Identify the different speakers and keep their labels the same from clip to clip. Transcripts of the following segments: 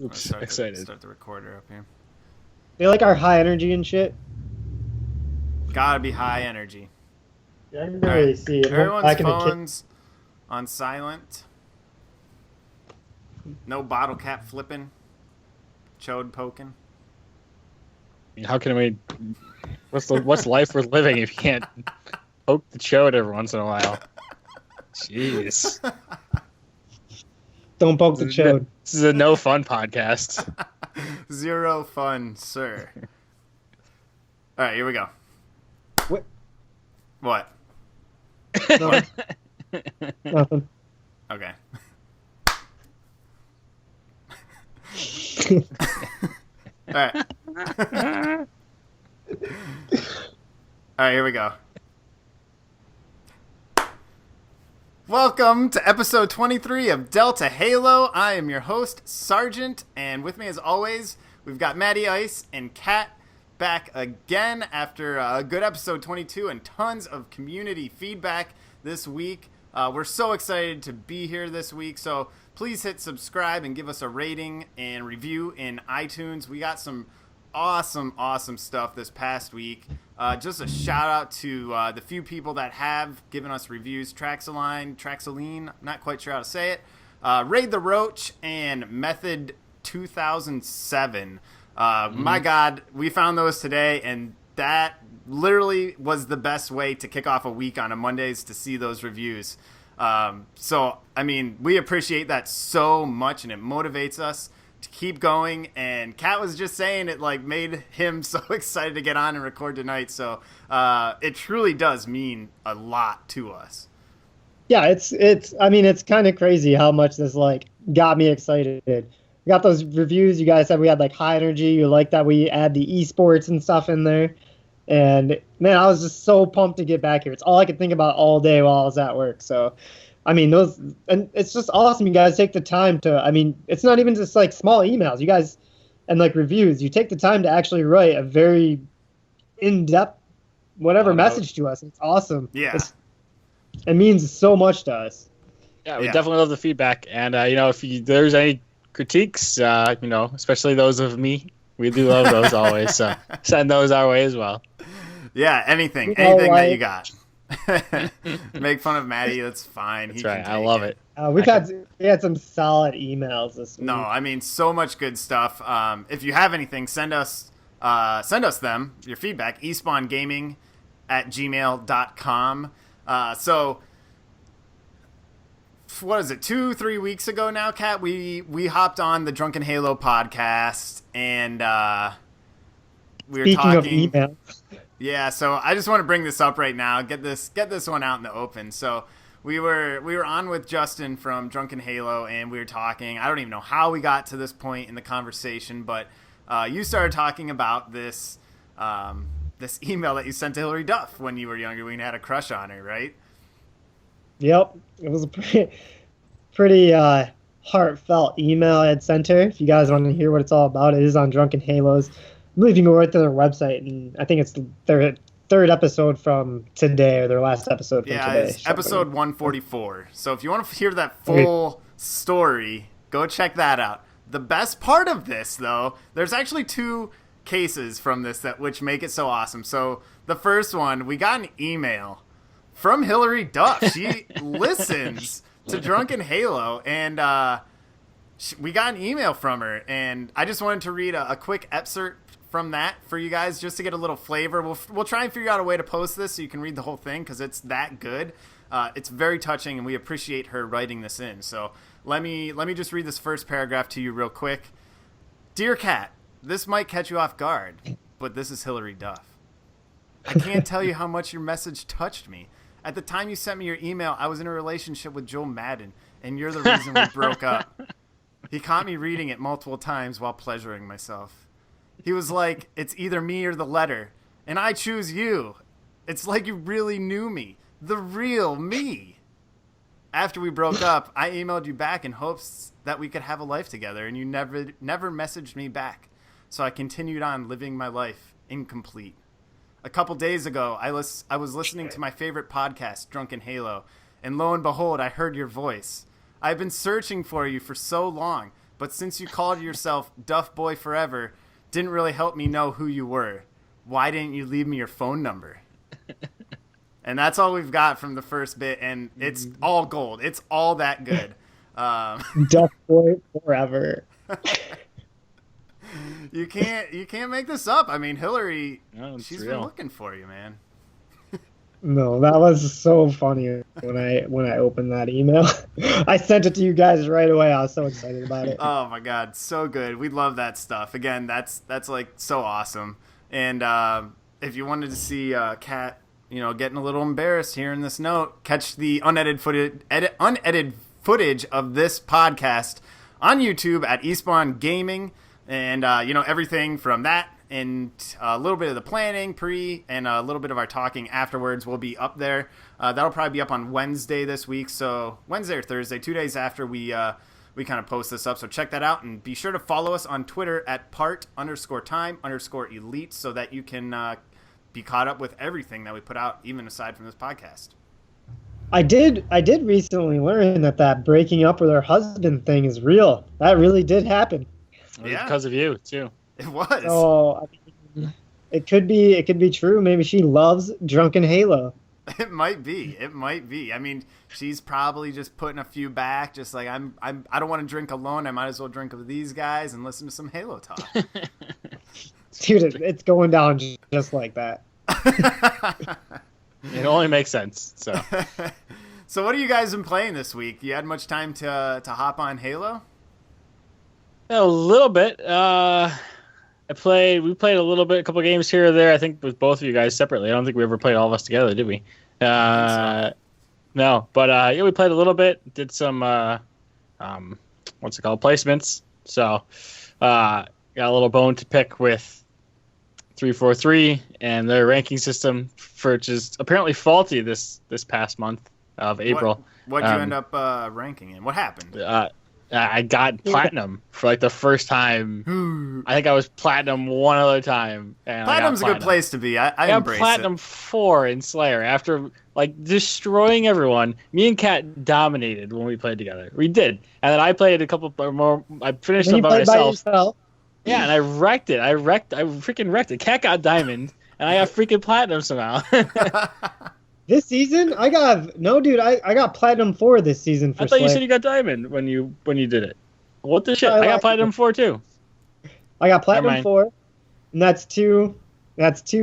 Speaker 1: Oops, excited.
Speaker 2: Start the recorder up here.
Speaker 3: They like our high energy and shit.
Speaker 2: Gotta be high energy.
Speaker 3: Yeah, I can really see it.
Speaker 2: Everyone's phones on silent. No bottle cap flipping. Chode poking.
Speaker 1: How can we? What's life worth living if you can't poke the chode every once in a while? Jeez.
Speaker 3: Don't poke the chode.
Speaker 1: This is a no fun podcast.
Speaker 2: Zero fun, sir. All right, here we go. What?
Speaker 3: No. Nothing.
Speaker 2: Okay. All right. All right, here we go. Welcome to episode 23 of Delta Halo. I am your host, Sergeant, and with me as always, we've got MattyIce and Cat back again after a good episode 22 and tons of community feedback this week. We're so excited to be here this week, so please hit subscribe and give us a rating and review in iTunes. We got some awesome stuff this past week. Just a shout out to the few people that have given us reviews: Traxaline, not quite sure how to say it, Raid the Roach, and Method 2007. My God, we found those today, and that literally was the best way to kick off a week on a Mondays, to see those reviews. So, I mean, we appreciate that so much, and it motivates us to keep going. And Kat was just saying it like made him so excited to get on and record tonight. So it truly does mean a lot to us.
Speaker 3: Yeah, it's kind of crazy how much this like got me excited. We got those reviews. You guys said we had like high energy. You like that we add the esports and stuff in there. And man, I was just so pumped to get back here. It's all I could think about all day while I was at work. So, I mean, and it's just awesome. You guys take the time to, I mean, it's not even just like small emails. You guys, and like reviews, you take the time to actually write a very in-depth, whatever message to us. It's awesome.
Speaker 2: Yeah.
Speaker 3: It means so much to us.
Speaker 1: Yeah, we definitely love the feedback. And, if there's any critiques, especially those of me, we do love those always. So send those our way as well.
Speaker 2: Yeah, anything that you got. Make fun of Matty, that's fine.
Speaker 1: That's right. I love it.
Speaker 3: We had some solid emails this week.
Speaker 2: No, I mean, so much good stuff. If you have anything, send us them, your feedback, espawngaming@gmail.com. So what is it, 2-3 weeks ago now, Kat, we hopped on the Drunken Halo podcast, and we were
Speaker 3: Speaking
Speaker 2: talking
Speaker 3: of emails.
Speaker 2: Yeah, so I just want to bring this up right now, get this one out in the open. So we were on with Justin from Drunken Halo, and we were talking. I don't even know how we got to this point in the conversation, but you started talking about this email that you sent to Hillary Duff when you were younger, when you had a crush on her, right?
Speaker 3: Yep, it was a pretty heartfelt email I had sent her. If you guys want to hear what it's all about, it is on Drunken Halos. I believe you can go right to their website, and I think it's their third episode from today, or their last episode from today.
Speaker 2: Yeah, it's episode 144. So if you want to hear that full story, go check that out. The best part of this, though, there's actually two cases from this which make it so awesome. So the first one, we got an email from Hillary Duff. She listens to Drunken Halo, and we got an email from her, and I just wanted to read a quick excerpt from that for you guys, just to get a little flavor. We'll try and figure out a way to post this so you can read the whole thing, because it's that good. It's very touching, and we appreciate her writing this in. So let me just read this first paragraph to you real quick. Dear Kat, this might catch you off guard, but this is Hillary Duff. I can't tell you how much your message touched me. At the time you sent me your email, I was in a relationship with Joe Madden, and you're the reason we broke up. He caught me reading it multiple times while pleasuring myself. He was like, it's either me or the letter, and I choose you. It's like you really knew me, the real me. After we broke up, I emailed you back in hopes that we could have a life together, and you never messaged me back. So I continued on living my life incomplete. A couple days ago, I was listening to my favorite podcast, Drunken Halo, and lo and behold, I heard your voice. I've been searching for you for so long, but since you called yourself Duff Boy Forever, didn't really help me know who you were. Why didn't you leave me your phone number? And that's all we've got from the first bit, and it's all gold. It's all that good.
Speaker 3: Duff Boy Forever.
Speaker 2: You can't make this up. I mean, Hillary, she's
Speaker 1: real.
Speaker 2: been looking for you, man.
Speaker 3: No, that was so funny when I opened that email. I sent it to you guys right away. I was so excited about it.
Speaker 2: Oh my god, so good. We love that stuff. Again, that's like so awesome. And if you wanted to see Kat, getting a little embarrassed hearing this note, catch the unedited footage of this podcast on YouTube at espawngaming, and everything from that and a little bit of the planning and a little bit of our talking afterwards will be up there. That'll probably be up on Wednesday this week, so Wednesday or Thursday, 2 days after we kind of post this up. So check that out, and be sure to follow us on Twitter at part_time_elite so that you can be caught up with everything that we put out, even aside from this podcast.
Speaker 3: I did recently learn that breaking up with her husband thing is real. That really did happen.
Speaker 2: Yeah.
Speaker 1: Because of you too.
Speaker 2: It was.
Speaker 3: So it could be true. Maybe she loves drunken Halo.
Speaker 2: It might be. I mean, she's probably just putting a few back, just like I don't want to drink alone. I might as well drink with these guys and listen to some Halo talk.
Speaker 3: Dude, it's going down just like that.
Speaker 1: It only makes sense. So
Speaker 2: So what have you guys been playing this week? You had much time to hop on Halo?
Speaker 1: a little bit. We played a little bit, a couple games here or there. I think with both of you guys separately. I don't think we ever played all of us together, did we?
Speaker 2: So.
Speaker 1: No, but we played a little bit. Did some what's it called, placements. So got a little bone to pick with 343 and their ranking system, which is apparently faulty this past month of April.
Speaker 2: What'd you end up ranking in? What happened?
Speaker 1: I got platinum for like the first time. I think I was platinum one other time. And
Speaker 2: Platinum's a good place to be. I
Speaker 1: got
Speaker 2: embrace
Speaker 1: platinum 4 in Slayer after like destroying everyone. Me and Kat dominated when we played together. We did, and then I played a couple more. I finished them by myself. Yeah, and I wrecked it. I freaking wrecked it. Kat got diamond, and I got freaking platinum somehow.
Speaker 3: This season, I got platinum 4 this season for
Speaker 1: I thought
Speaker 3: Slayer.
Speaker 1: you said you got diamond when you did it. What the shit? I got platinum 4 too.
Speaker 3: I got platinum 4, and that's two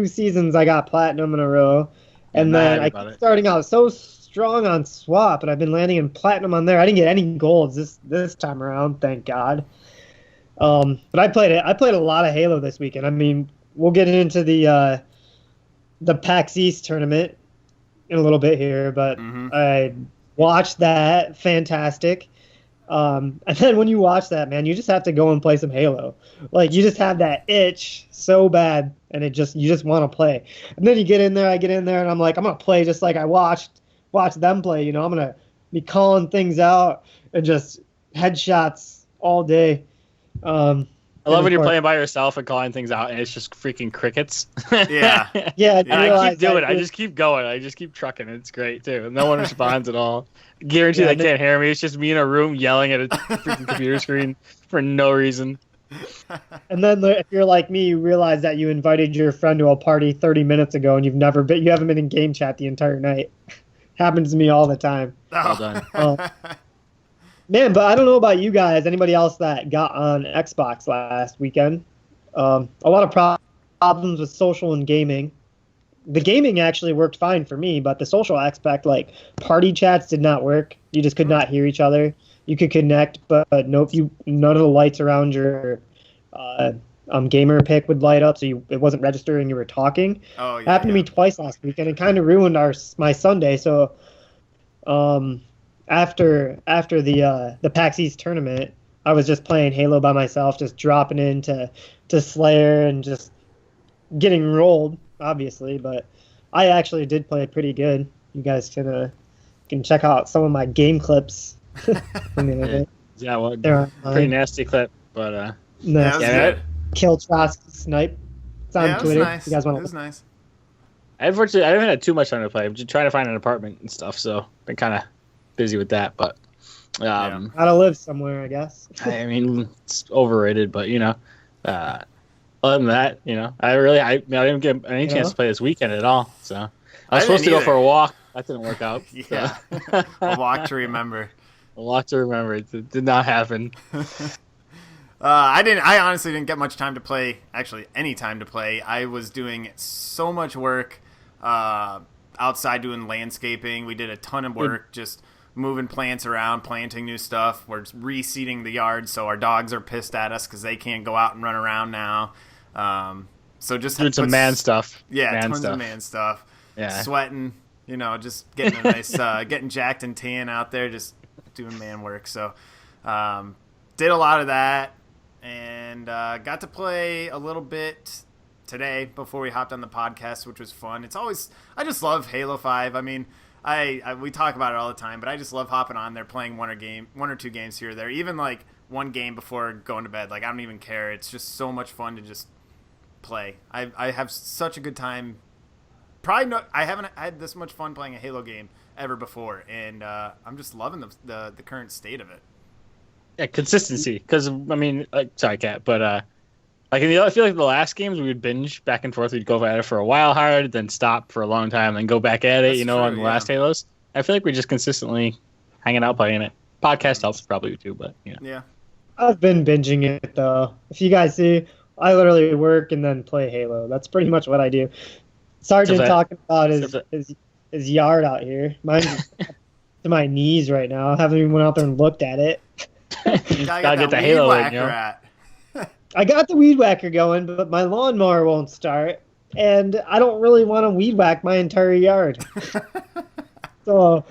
Speaker 3: seasons I got platinum in a row. And then I keep starting out so strong on swap, and I've been landing in platinum on there. I didn't get any golds this time around, thank God. But I played a lot of Halo this weekend. I mean, we'll get into the PAX East tournament in a little bit here, but I watched that. Fantastic. And then when you watch that, man, you just have to go and play some Halo. Like, you just have that itch so bad, and you just want to play. And then I get in there, and I'm like, I'm going to play just like I watched them play. I'm going to be calling things out and just headshots all day.
Speaker 1: I love when you're playing by yourself and calling things out, and it's just freaking crickets.
Speaker 2: Yeah.
Speaker 3: Yeah.
Speaker 1: And I keep doing it. I just keep going. I just keep trucking. It's great, too. No one responds at all. Guarantee they can't hear me. It's just me in a room yelling at a freaking computer screen for no reason.
Speaker 3: And then if you're like me, you realize that you invited your friend to a party 30 minutes ago, and you haven't been in game chat the entire night. Happens to me all the time.
Speaker 1: Well done.
Speaker 3: Man, but I don't know about you guys. Anybody else that got on Xbox last weekend? A lot of problems with social and gaming. The gaming actually worked fine for me, but the social aspect, like party chats, did not work. You just could not hear each other. You could connect, but none of the lights around your gamer pick would light up, so it wasn't registering you were talking.
Speaker 2: Oh, yeah,
Speaker 3: happened to me twice last weekend. It kind of ruined my Sunday. So, after the PAX East tournament, I was just playing Halo by myself, just dropping into Slayer and just getting rolled, obviously. But I actually did play pretty good. You guys can check out some of my game clips.
Speaker 1: Yeah, well, pretty nasty clip, but
Speaker 3: nice. Kill Trotsky Snipe. It's on Twitter.
Speaker 2: Nice.
Speaker 3: You guys want
Speaker 2: it was nice.
Speaker 1: I haven't had too much time to play. I'm just trying to find an apartment and stuff, so been kind of busy with that. But
Speaker 3: Gotta live somewhere, I guess.
Speaker 1: I mean, it's overrated, but other than that, I didn't get any chance to play this weekend at all. So I was supposed to go for a walk. That didn't work out.
Speaker 2: Yeah, a walk to remember.
Speaker 1: A walk to remember. It did not happen.
Speaker 2: I honestly didn't get much time to play. Actually, any time to play. I was doing so much work outside doing landscaping. We did a ton of work just moving plants around, planting new stuff. We're reseeding the yard, so our dogs are pissed at us because they can't go out and run around now. So just
Speaker 1: doing some man stuff.
Speaker 2: Yeah, tons of man stuff.
Speaker 1: Yeah,
Speaker 2: sweating. Just getting a nice, getting jacked and tan out there, just doing man work. So did a lot of that, and got to play a little bit today before we hopped on the podcast, which was fun. I just love Halo 5. I mean, we talk about it all the time, but I just love hopping on there, playing one or two games here or there, even like one game before going to bed. Like, I don't even care. It's just so much fun to just play. I have such a good time. I haven't had this much fun playing a Halo game ever before, and I'm just loving the current state of it.
Speaker 1: Yeah, consistency. Because sorry, Kat, but I feel like the last games we would binge back and forth. We'd go at it for a while hard, then stop for a long time, then go back at it. On the last Halos. I feel like we're just consistently hanging out playing it. Podcast helps probably too, but
Speaker 2: yeah.
Speaker 3: I've been binging it though. If you guys see, I literally work and then play Halo. That's pretty much what I do. Sergeant talking about his yard out here. Mine's to my knees right now. I haven't even went out there and looked at it.
Speaker 2: Gotta get the Halo in,
Speaker 3: I got the weed whacker going, but my lawnmower won't start, and I don't really want to weed whack my entire yard. So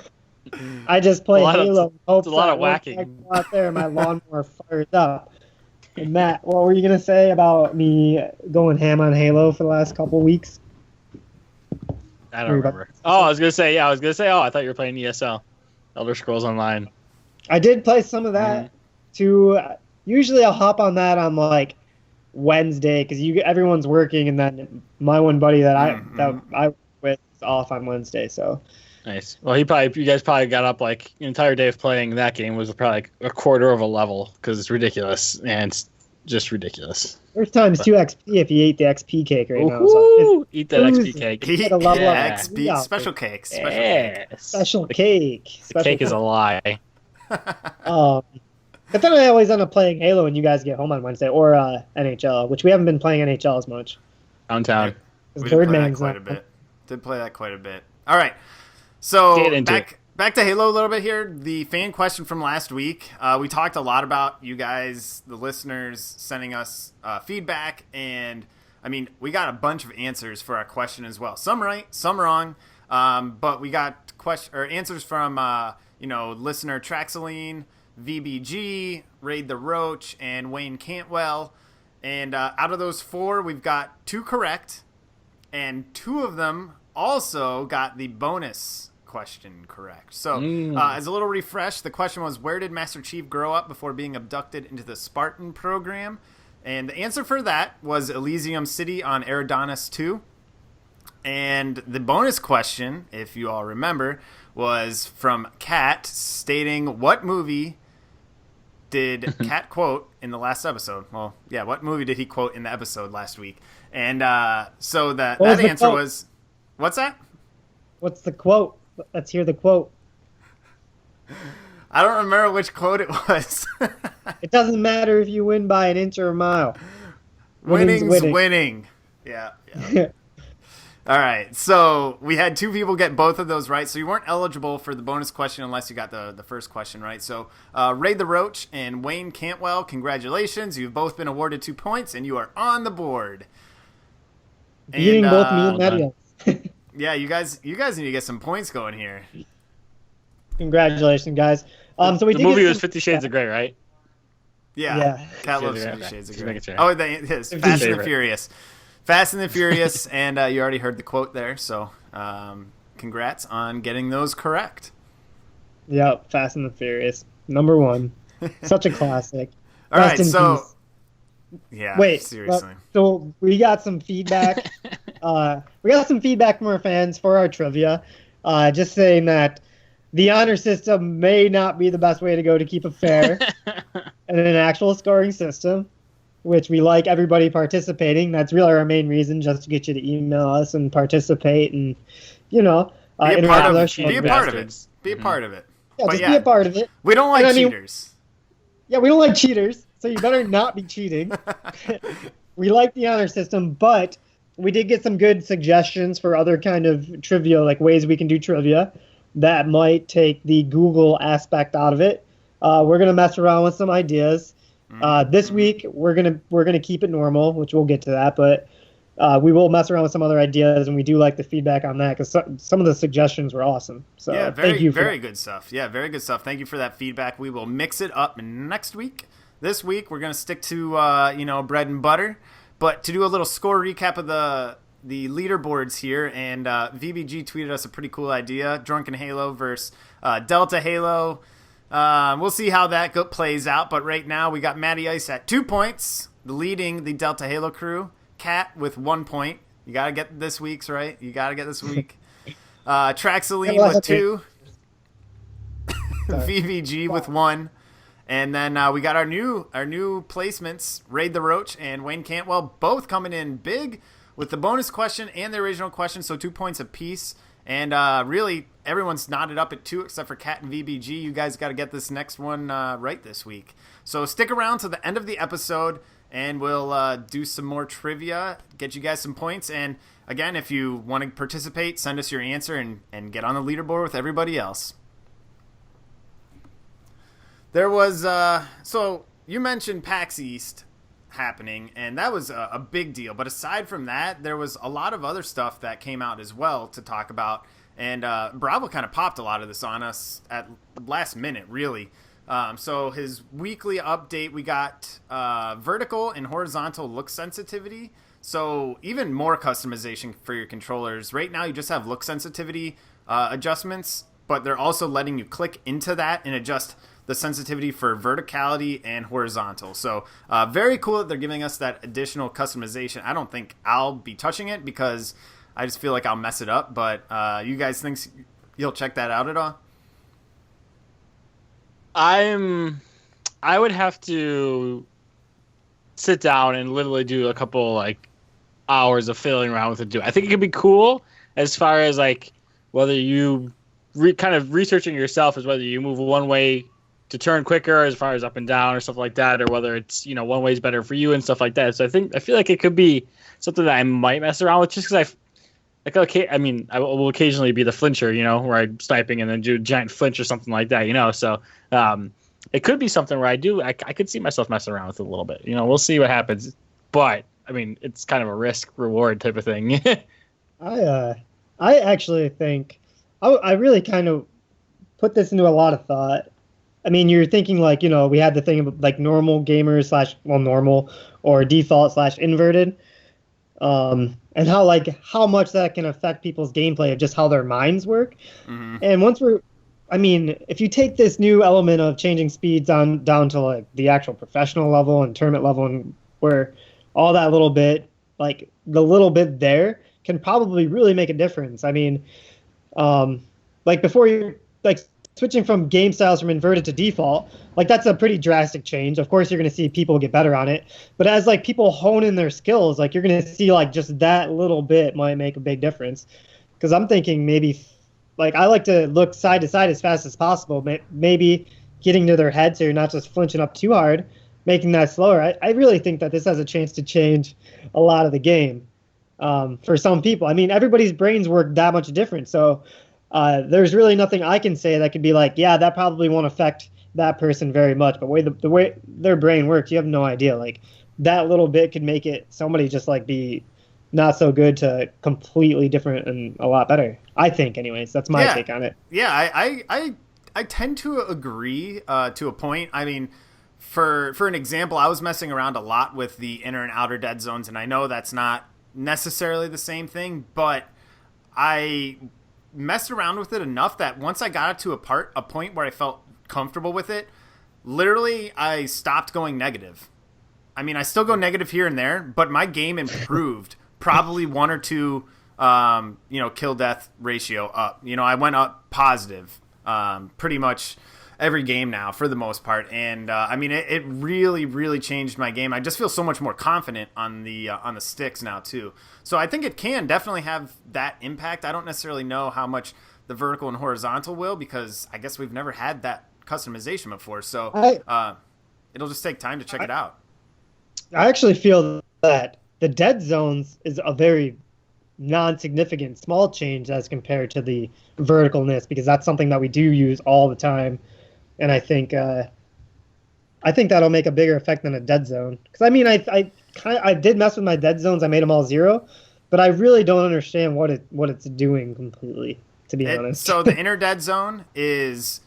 Speaker 3: I just play Halo.
Speaker 1: It's a lot of whacking.
Speaker 3: Out there, my lawnmower fires up. And Matt, what were you gonna say about me going ham on Halo for the last couple weeks?
Speaker 1: I don't remember. I was gonna say. I thought you were playing ESL, Elder Scrolls Online.
Speaker 3: I did play some of that too. Usually I'll hop on that on like Wednesday because everyone's working, and then my one buddy that I work with is off on Wednesday. So
Speaker 1: nice. Well, you guys probably got up like an entire day of playing that game was probably like a quarter of a level because it's ridiculous and it's just ridiculous.
Speaker 3: First time's 2 XP if you ate the XP cake right now.
Speaker 1: So eat that XP cake.
Speaker 2: Eat XP special cakes.
Speaker 3: Special cake.
Speaker 1: The cake is a lie.
Speaker 3: But then I always end up playing Halo when you guys get home on Wednesday, or NHL, which we haven't been playing NHL as much.
Speaker 1: Downtown.
Speaker 2: We did play that quite a bit. Did play that quite a bit. All right. So back to Halo a little bit here. The fan question from last week. We talked a lot about you guys, the listeners, sending us feedback, and I mean, we got a bunch of answers for our question as well. Some right, some wrong, but we got answers from listener Traxaline, VBG, Raid the Roach, and Wayne Cantwell. And out of those 4, we've got 2 correct, and 2 of them also got the bonus question correct. So as a little refresh, the question was, where did Master Chief grow up before being abducted into the Spartan program? And the answer for that was Elysium City on Eridanos 2. And the bonus question, if you all remember, was from Kat, stating what movie did Kat quote in the last episode? Well, yeah, what movie did he quote in the episode last week? And so that answer was, what's that?
Speaker 3: What's the quote? Let's hear the quote.
Speaker 2: I don't remember which quote it was.
Speaker 3: It doesn't matter if you win by an inch or a mile.
Speaker 2: Winning's winning. Yeah. All right, so we had 2 people get both of those right, so you weren't eligible for the bonus question unless you got the first question right. So Raid the Roach and Wayne Cantwell, congratulations. You've both been awarded 2 points, and you are on the board.
Speaker 3: Beating both me and Matty.
Speaker 2: Yeah, you guys need to get some points going here.
Speaker 3: Congratulations, guys. So
Speaker 1: the movie was 50 Shades of Grey, right?
Speaker 2: Yeah. Kat loves 50 Shades of Grey. Oh, it is Fast and the Furious. Fast and the Furious, and you already heard the quote there, so congrats on getting those correct.
Speaker 3: Yep, Fast and the Furious. Number 1. Such a classic.
Speaker 2: All right, so... Peace. Yeah,
Speaker 3: wait,
Speaker 2: seriously.
Speaker 3: So we got some feedback. We got some feedback from our fans for our trivia. Just saying that the honor system may not be the best way to go to keep it fair and an actual scoring system, which we like everybody participating. That's really our main reason, just to get you to email us and participate and, interact with our show.
Speaker 2: Be a part of it. Be a part of it.
Speaker 3: Yeah, just be a part of it.
Speaker 2: We don't like cheaters.
Speaker 3: Yeah, we don't like cheaters, so you better not be cheating. We like the honor system, but we did get some good suggestions for other kind of trivia, like ways we can do trivia that might take the Google aspect out of it. We're gonna mess around with some ideas. This week we're gonna keep it normal, which we'll get to that, but we will mess around with some other ideas, and we do like the feedback on that because some of the suggestions were awesome. So
Speaker 2: yeah,
Speaker 3: thank you.
Speaker 2: Very good stuff. Yeah, very good stuff. Thank you for that feedback. We will mix it up next week. This week we're gonna stick to bread and butter, but to do a little score recap of the leaderboards here, and VBG tweeted us a pretty cool idea: Drunken Halo versus Delta Halo. We'll see how that plays out, but right now we got MattyIce at 2 points, leading the Delta Halo crew. Cat with 1 point. You gotta get this week's right. You gotta get this week. Traxaline with 2. VVG with 1. And then we got our new placements, Raid the Roach and Wayne Cantwell, both coming in big with the bonus question and the original question, so 2 points apiece. And really, everyone's knotted up at 2 except for Cat and VBG. You guys got to get this next one right this week. So stick around to the end of the episode, and we'll do some more trivia, get you guys some points. And again, if you want to participate, send us your answer and get on the leaderboard with everybody else. There was, so you mentioned PAX East happening, and that was a big deal. But aside from that, there was a lot of other stuff that came out as well to talk about. And Bravo kind of popped a lot of this on us at last minute, really. So his weekly update, we got vertical and horizontal look sensitivity. So even more customization for your controllers. Right now, you just have look sensitivity adjustments, but they're also letting you click into that and adjust the sensitivity for verticality and horizontal. So very cool that they're giving us that additional customization. I don't think I'll be touching it because I just feel like I'll mess it up. But you guys think you'll check that out at all?
Speaker 1: I would have to sit down and literally do a couple hours of fiddling around with it. I think it could be cool as far as whether you kind of researching yourself as whether you move one way to turn quicker as far as up and down or stuff like that, or whether it's one way is better for you and stuff like that. So I feel like it could be something that I might mess around with just because I will occasionally be the flincher, where I'm sniping and then do a giant flinch or something like that, So it could be something where I could see myself messing around with it a little bit. We'll see what happens. But it's kind of a risk reward type of thing.
Speaker 3: I actually think I really kind of put this into a lot of thought. You're thinking we had the thing about normal gamers / normal or default / inverted. And how much that can affect people's gameplay of just how their minds work. Mm-hmm. And if you take this new element of changing speeds down to the actual professional level and tournament level, and where all that little bit, the little bit there can probably really make a difference. Before you switching from game styles from inverted to default, that's a pretty drastic change. Of course, you're going to see people get better on it. But as people hone in their skills, you're going to see just that little bit might make a big difference. Because I'm thinking maybe, I like to look side to side as fast as possible. Maybe getting to their head so you're not just flinching up too hard, making that slower. I really think that this has a chance to change a lot of the game for some people. Everybody's brains work that much different. So there's really nothing I can say that could be that probably won't affect that person very much. But the way their brain works, you have no idea. That little bit could make it somebody just be not so good to completely different and a lot better. I think, anyways. That's my take on it.
Speaker 2: Yeah, I tend to agree to a point. For an example, I was messing around a lot with the inner and outer dead zones, and I know that's not necessarily the same thing, but I messed around with it enough that once I got it to a point where I felt comfortable with it, literally I stopped going negative. I still go negative here and there, but my game improved probably 1 or 2 kill death ratio up. I went up positive pretty much every game now for the most part. And I mean, it really, really changed my game. I just feel so much more confident on the sticks now too. So I think it can definitely have that impact. I don't necessarily know how much the vertical and horizontal will, because I guess we've never had that customization before. So it'll just take time to check it out.
Speaker 3: I actually feel that the dead zones is a very non-significant small change as compared to the verticalness, because that's something that we do use all the time. And I think that'll make a bigger effect than a dead zone. Because I mean, I did mess with my dead zones. I made them all 0, but I really don't understand what it's doing completely, to be honest.
Speaker 2: So the inner dead zone is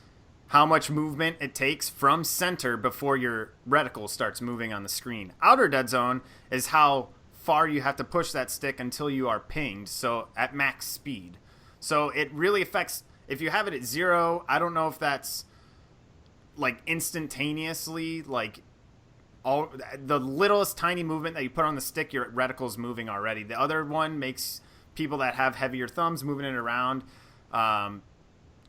Speaker 2: how much movement it takes from center before your reticle starts moving on the screen. Outer dead zone is how far you have to push that stick until you are pinged, so at max speed. So it really affects, if you have it at 0, I don't know if that's like instantaneously, like all the littlest tiny movement that you put on the stick, your reticle's moving already. The other one makes people that have heavier thumbs moving it around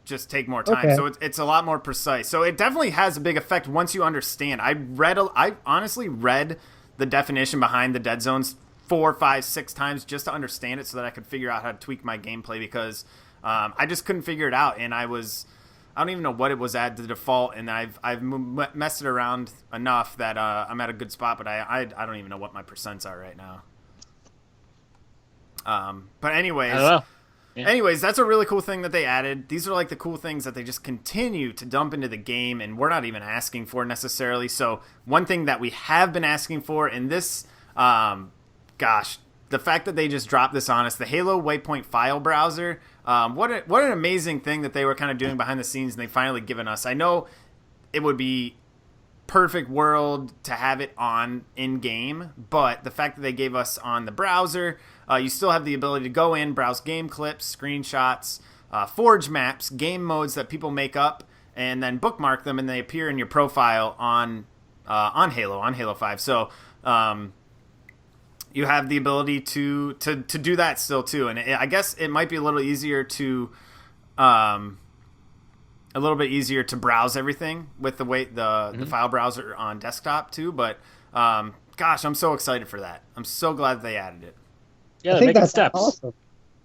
Speaker 2: just take more time. Okay. So it's a lot more precise. So it definitely has a big effect once you understand. I honestly read the definition behind the dead zones 4, 5, 6 times just to understand it, so that I could figure out how to tweak my gameplay, because I just couldn't figure it out. And I don't even know what it was at the default, and I've messed it around enough that I'm at a good spot, but I don't even know what my percents are right now. But anyways,
Speaker 1: I don't know. Yeah.
Speaker 2: Anyways, that's a really cool thing that they added. These are like the cool things that they just continue to dump into the game, and we're not even asking for necessarily. So one thing that we have been asking for, and this, the fact that they just dropped this on us, the Halo Waypoint file browser, what an amazing thing that they were kind of doing behind the scenes, and they finally given us. I know it would be perfect world to have it on in game, but the fact that they gave us on the browser, you still have the ability to go in, browse game clips, screenshots, forge maps, game modes that people make up, and then bookmark them, and they appear in your profile on Halo 5. So you have the ability to do that still too, and I guess it might be a little easier to browse everything with the file browser on desktop too. But gosh, I'm so excited for that. I'm so glad that they added it.
Speaker 1: Yeah,
Speaker 3: I think that's
Speaker 1: steps.
Speaker 3: Awesome.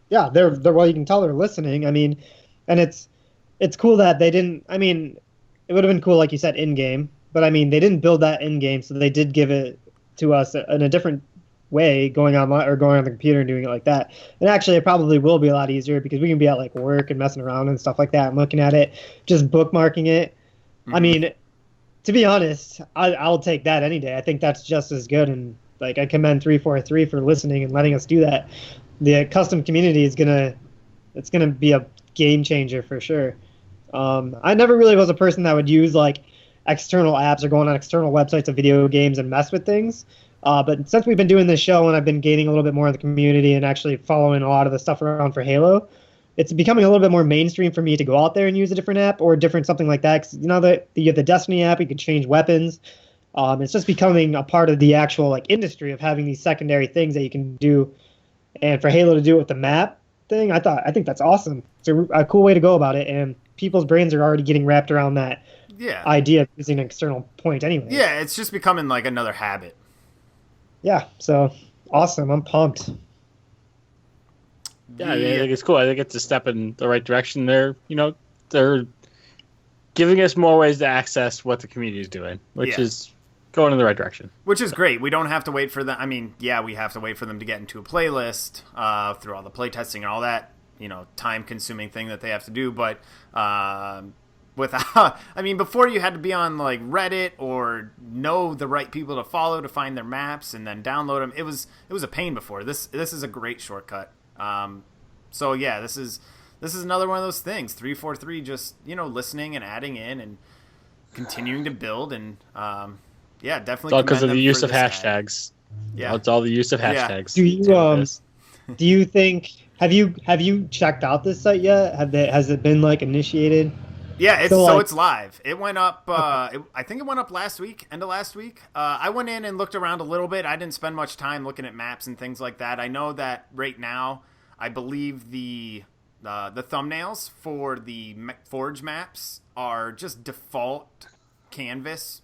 Speaker 3: Yeah, they're well, you can tell they're listening. I mean, and it's cool that they didn't. I mean, it would have been cool, like you said, in game, but I mean, they didn't build that in game, so they did give it to us in a different way, going on the computer and doing it like that. And actually, it probably will be a lot easier, because we can be at like work and messing around and stuff like that and looking at it, just bookmarking it. I mean, to be honest, I'll take that any day. I think that's just as good, and like I commend 343 for listening and letting us do that. The custom community is gonna be a game changer for sure. I never really was a person that would use like external apps or going on external websites of video games and mess with things. But since we've been doing this show and I've been gaining a little bit more in the community and actually following a lot of the stuff around for Halo, it's becoming a little bit more mainstream for me to go out there and use a different app or a different something like that. 'Cause you know that you have the Destiny app, you can change weapons. It's just becoming a part of the actual like industry of having these secondary things that you can do. And for Halo to do it with the map thing, I think that's awesome. It's a cool way to go about it, and people's brains are already getting wrapped around that idea of using an external point anyway.
Speaker 2: Yeah, it's just becoming like another habit.
Speaker 3: Yeah, so awesome. I'm pumped.
Speaker 1: Yeah, I think it's cool. I think it's a step in the right direction. They're giving us more ways to access what the community is doing, which is going in the right direction.
Speaker 2: Which is great. We don't have to wait for them. I mean, yeah, we have to wait for them to get into a playlist through all the playtesting and all that, time-consuming thing that they have to do. But without, I mean, before you had to be on like Reddit or know the right people to follow to find their maps and then download them. It was a pain before. This is a great shortcut. So yeah, this is another one of those things. 343 just listening and adding in and continuing to build and definitely.
Speaker 1: It's all because of the use of hashtags.
Speaker 2: Yeah,
Speaker 1: it's all the use of hashtags.
Speaker 3: Do you think have you checked out this site yet? Has it been like initiated?
Speaker 2: Yeah, it's live. It went up. I think it went up end of last week. I went in and looked around a little bit. I didn't spend much time looking at maps and things like that. I know that right now, I believe the the thumbnails for the Forge maps are just default canvas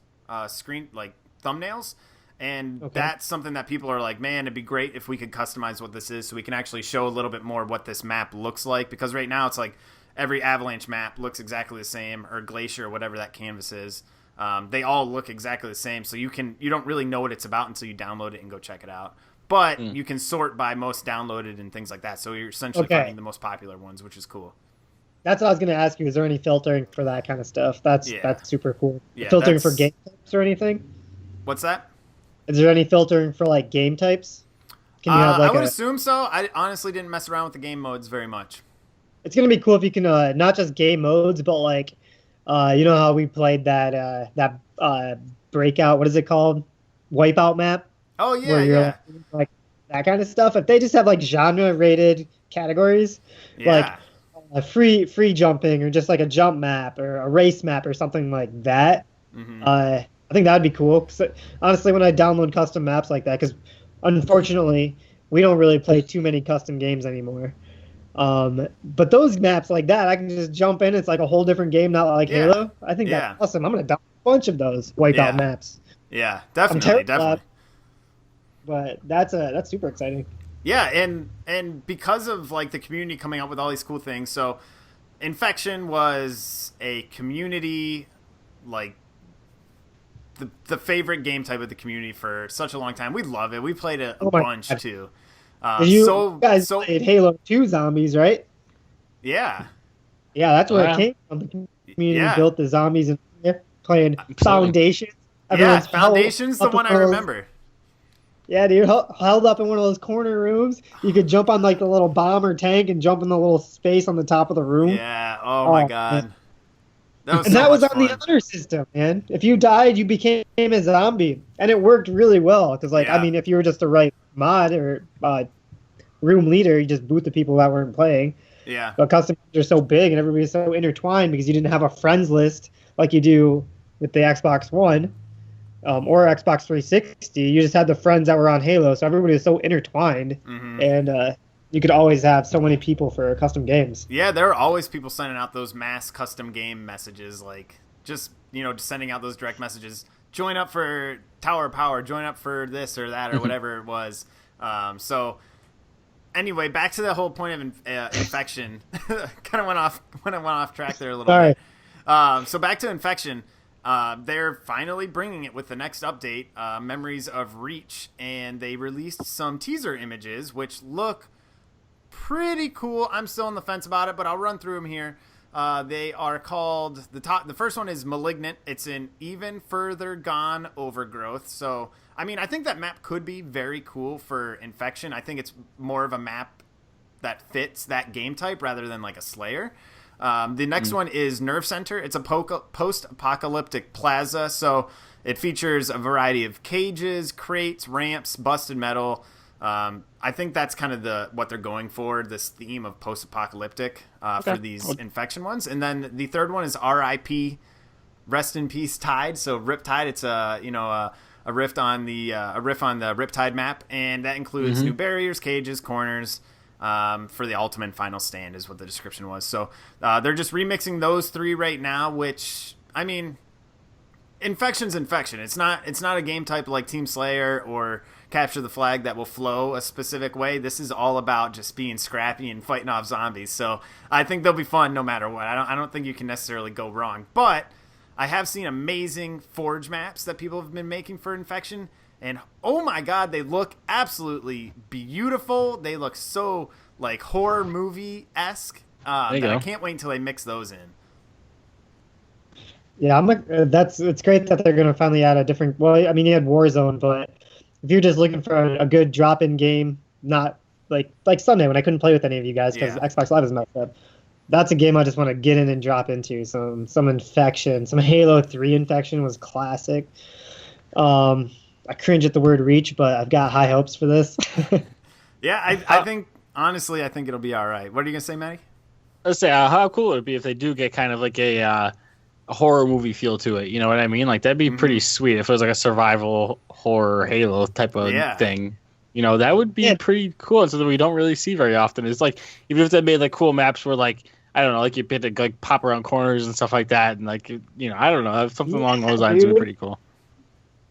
Speaker 2: screen like thumbnails, and that's something that people are like, man, it'd be great if we could customize what this is so we can actually show a little bit more what this map looks like, because right now it's like every Avalanche map looks exactly the same, or Glacier, or whatever that canvas is. They all look exactly the same, so you don't really know what it's about until you download it and go check it out. But you can sort by most downloaded and things like that, so you're essentially finding the most popular ones, which is cool.
Speaker 3: That's what I was going to ask you. Is there any filtering for that kind of stuff? That's super cool. Yeah, filtering for game types or anything?
Speaker 2: What's that?
Speaker 3: Is there any filtering for like game types?
Speaker 2: Can you have, like, I would assume so. I honestly didn't mess around with the game modes very much.
Speaker 3: It's going to be cool if you can not just game modes, but like you know how we played that breakout, what is it called? Wipeout map?
Speaker 2: Oh, yeah, yeah.
Speaker 3: Like that kind of stuff. If they just have like genre rated categories, like free jumping, or just like a jump map or a race map or something like that, I think that would be cool. 'Cause honestly, when I download custom maps like that, because unfortunately we don't really play too many custom games anymore. But those maps like that, I can just jump in. It's like a whole different game, not like Halo. I think that's awesome. I'm going to download a bunch of those Wipeout maps.
Speaker 2: Yeah, definitely.
Speaker 3: But that's super exciting.
Speaker 2: Yeah, and because of like the community coming up with all these cool things, so Infection was a community, like the favorite game type of the community for such a long time. We love it. We played it a bunch too.
Speaker 3: You guys played Halo 2 Zombies, right?
Speaker 2: Yeah.
Speaker 3: Yeah, that's where it came from. The community built the zombies and playing Foundations.
Speaker 2: Yeah, Foundation's the one I remember.
Speaker 3: Yeah, dude, held up in one of those corner rooms. You could jump on like the little bomb or tank and jump in the little space on the top of the room.
Speaker 2: Yeah, oh my god.
Speaker 3: That was on the honor system, man. If you died, you became a zombie. And it worked really well. Because, like, I mean, if you were just the right mod or room leader, you just boot the people that weren't playing.
Speaker 2: Yeah.
Speaker 3: But custom are so big and everybody's so intertwined because you didn't have a friends list like you do with the Xbox One. Or Xbox 360, you just had the friends that were on Halo, so everybody was so intertwined, and you could always have so many people for custom games.
Speaker 2: Yeah, there are always people sending out those mass custom game messages, like just sending out those direct messages. Join up for Tower Power, join up for this or that or whatever it was. So anyway, back to the whole point of Infection. Kind of went off track there a little bit. So back to Infection. They're finally bringing it with the next update, Memories of Reach, and they released some teaser images which look pretty cool. I'm still on the fence about it, but I'll run through them here. They are called the first one is Malignant. It's an even further gone overgrowth. So I mean, I think that map could be very cool for Infection. I think it's more of a map that fits that game type rather than like a Slayer. The next one is Nerve Center. It's a post-apocalyptic plaza, so it features a variety of cages, crates, ramps, busted metal. I think that's kind of what they're going for, this theme of post-apocalyptic for these Infection ones. And then the third one is RIP, Rest in Peace Tide. So Riptide, it's a riff on the Riptide map, and that includes new barriers, cages, corners. For the ultimate final stand is what the description was. So they're just remixing those three right now, which, I mean, Infection's Infection. It's not a game type like Team Slayer or Capture the Flag that will flow a specific way. This is all about just being scrappy and fighting off zombies. So I think they'll be fun no matter what. I don't think you can necessarily go wrong. But I have seen amazing Forge maps that people have been making for Infection. And oh my god, they look absolutely beautiful. They look so like horror movie-esque that I can't wait until they mix those in.
Speaker 3: Yeah, it's great that they're going to finally add a different. Well, I mean, you had Warzone, but if you're just looking for a good drop-in game, not like Sunday when I couldn't play with any of you guys because Xbox Live is messed up. That's a game I just want to get in and drop into. Some Infection, some Halo 3 Infection was classic. I cringe at the word Reach, but I've got high hopes for this.
Speaker 2: Yeah, I think, honestly, I think it'll be all right. What are you going to say, Matty?
Speaker 1: Let's say, how cool would it be if they do get kind of like a horror movie feel to it? You know what I mean? Like, that'd be pretty sweet if it was like a survival horror Halo type of thing. You know, that would be pretty cool, and something we don't really see very often. It's like, even if they made like cool maps where like, I don't know, like you get to like pop around corners and stuff like that, and like, you know, I don't know, something along those lines would be pretty cool.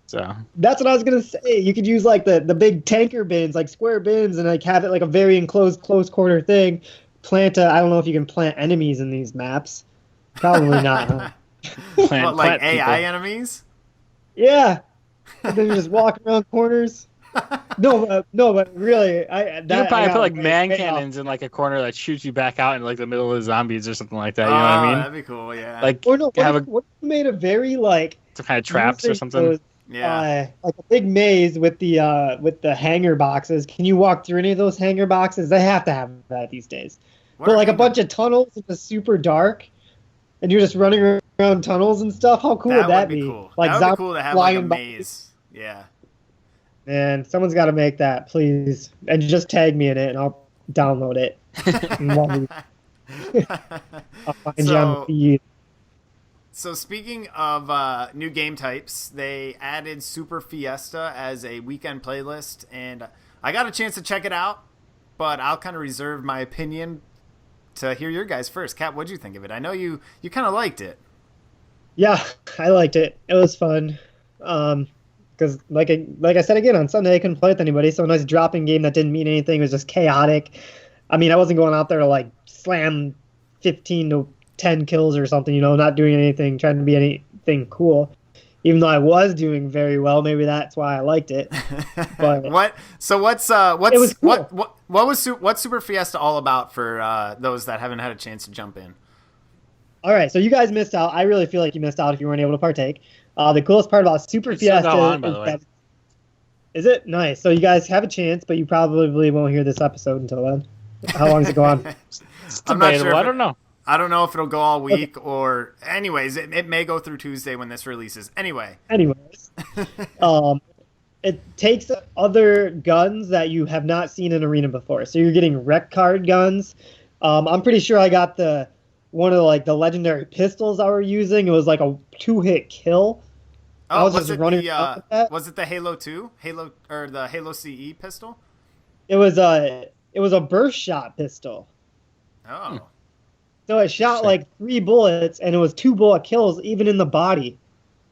Speaker 1: So
Speaker 3: that's what I was gonna say. You could use like the big tanker bins, like square bins, and like have it like a very enclosed, close corner thing. I don't know if you can plant enemies in these maps. Probably not. Huh?
Speaker 2: Like AI enemies?
Speaker 3: Yeah. And then you just walk around corners. No, but really,
Speaker 1: you could probably put like man cannons in like a corner that shoots you back out in like the middle of the zombies or something like that. You know what I mean?
Speaker 2: That'd be cool. Yeah.
Speaker 1: Like,
Speaker 3: or no, what if you made a very like
Speaker 1: some kind of traps or something?
Speaker 2: Yeah.
Speaker 3: Like a big maze with the hanger boxes. Can you walk through any of those hanger boxes? They have to have that these days. But like a bunch of tunnels in the super dark, and you're just running around tunnels and stuff. How cool would that be?
Speaker 2: Cool.
Speaker 3: Like
Speaker 2: that would be cool to have like a maze. Yeah.
Speaker 3: Man, someone's got to make that, please, and just tag me in it, and I'll download it. I'll find you on the feed.
Speaker 2: So speaking of new game types, they added Super Fiesta as a weekend playlist, and I got a chance to check it out, but I'll kind of reserve my opinion to hear your guys first. Kat, what'd you think of it? I know you kind of liked it.
Speaker 3: Yeah, I liked it. It was fun. Because like I said again, on Sunday I couldn't play with anybody, so a nice dropping game that didn't mean anything. It was just chaotic. I mean, I wasn't going out there to like slam 15 to 10 kills or something, you know, not doing anything, trying to be anything cool. Even though I was doing very well, maybe that's why I liked it. But
Speaker 2: what's Super Fiesta all about for those that haven't had a chance to jump in?
Speaker 3: All right, so you guys missed out. I really feel like you missed out if you weren't able to partake. The coolest part about Super Fiesta is it nice. So you guys have a chance, but you probably won't hear this episode until then. How long does it go on?
Speaker 1: I'm not sure. I don't know.
Speaker 2: I don't know if it'll go all week or... Anyways, it may go through Tuesday when this releases. Anyways.
Speaker 3: It takes other guns that you have not seen in Arena before. So you're getting rec card guns. I'm pretty sure I got one of the legendary pistols I were using. It was like a 2-hit kill.
Speaker 2: Oh, was it the Halo 2? Or the Halo CE pistol?
Speaker 3: It was a burst shot pistol.
Speaker 2: Oh.
Speaker 3: So it shot like 3 bullets, and it was 2 bullet kills, even in the body.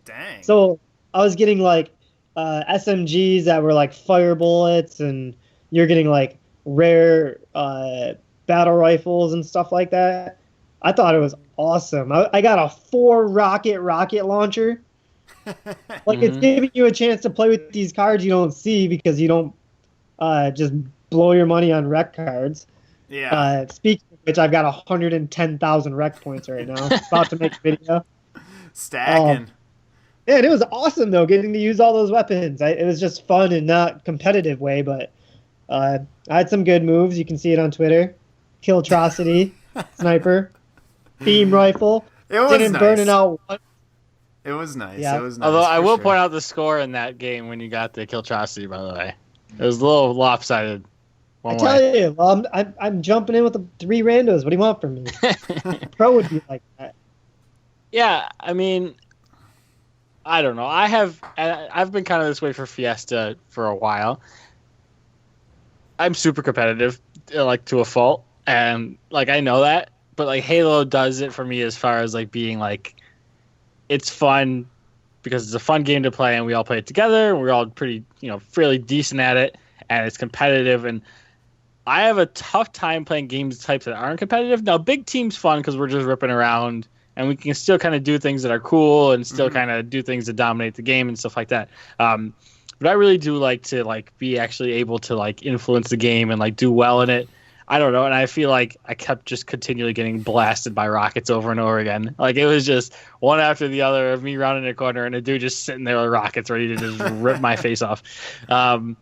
Speaker 2: Dang.
Speaker 3: So I was getting like SMGs that were like fire bullets, and you're getting like rare battle rifles and stuff like that. I thought it was awesome. I got a 4 rocket launcher. Like it's giving you a chance to play with these cards you don't see because you don't just blow your money on rec cards.
Speaker 2: Yeah.
Speaker 3: Speaking of which, I've got 110,000 rec points right now. About to make a video.
Speaker 2: Stacking.
Speaker 3: And it was awesome though, getting to use all those weapons. It was just fun and not competitive way, but I had some good moves. You can see it on Twitter. Killtrocity, sniper, beam rifle.
Speaker 2: It was
Speaker 3: Didn't
Speaker 2: nice.
Speaker 3: burn it out once.
Speaker 2: It was nice.
Speaker 3: Yeah.
Speaker 2: It was nice.
Speaker 1: Although I will point out the score in that game when you got the Killtrocity, by the way. It was a little lopsided.
Speaker 3: I tell you, well, I'm jumping in with the 3 randos. What do you want from me? Pro would be like that.
Speaker 1: Yeah, I mean, I don't know. I've been kind of this way for Fiesta for a while. I'm super competitive, like to a fault, and like I know that. But like Halo does it for me as far as like being like, it's fun because it's a fun game to play, and we all play it together. And we're all pretty, fairly decent at it, and it's competitive. And I have a tough time playing games types that aren't competitive. Now, big team's fun because we're just ripping around, and we can still kind of do things that are cool and still kind of do things to dominate the game and stuff like that. But I really do like to be actually able to influence the game and do well in it. I don't know, and I feel like I kept just continually getting blasted by rockets over and over again. It was just one after the other of me rounding a corner and a dude just sitting there with rockets ready to just rip my face off. And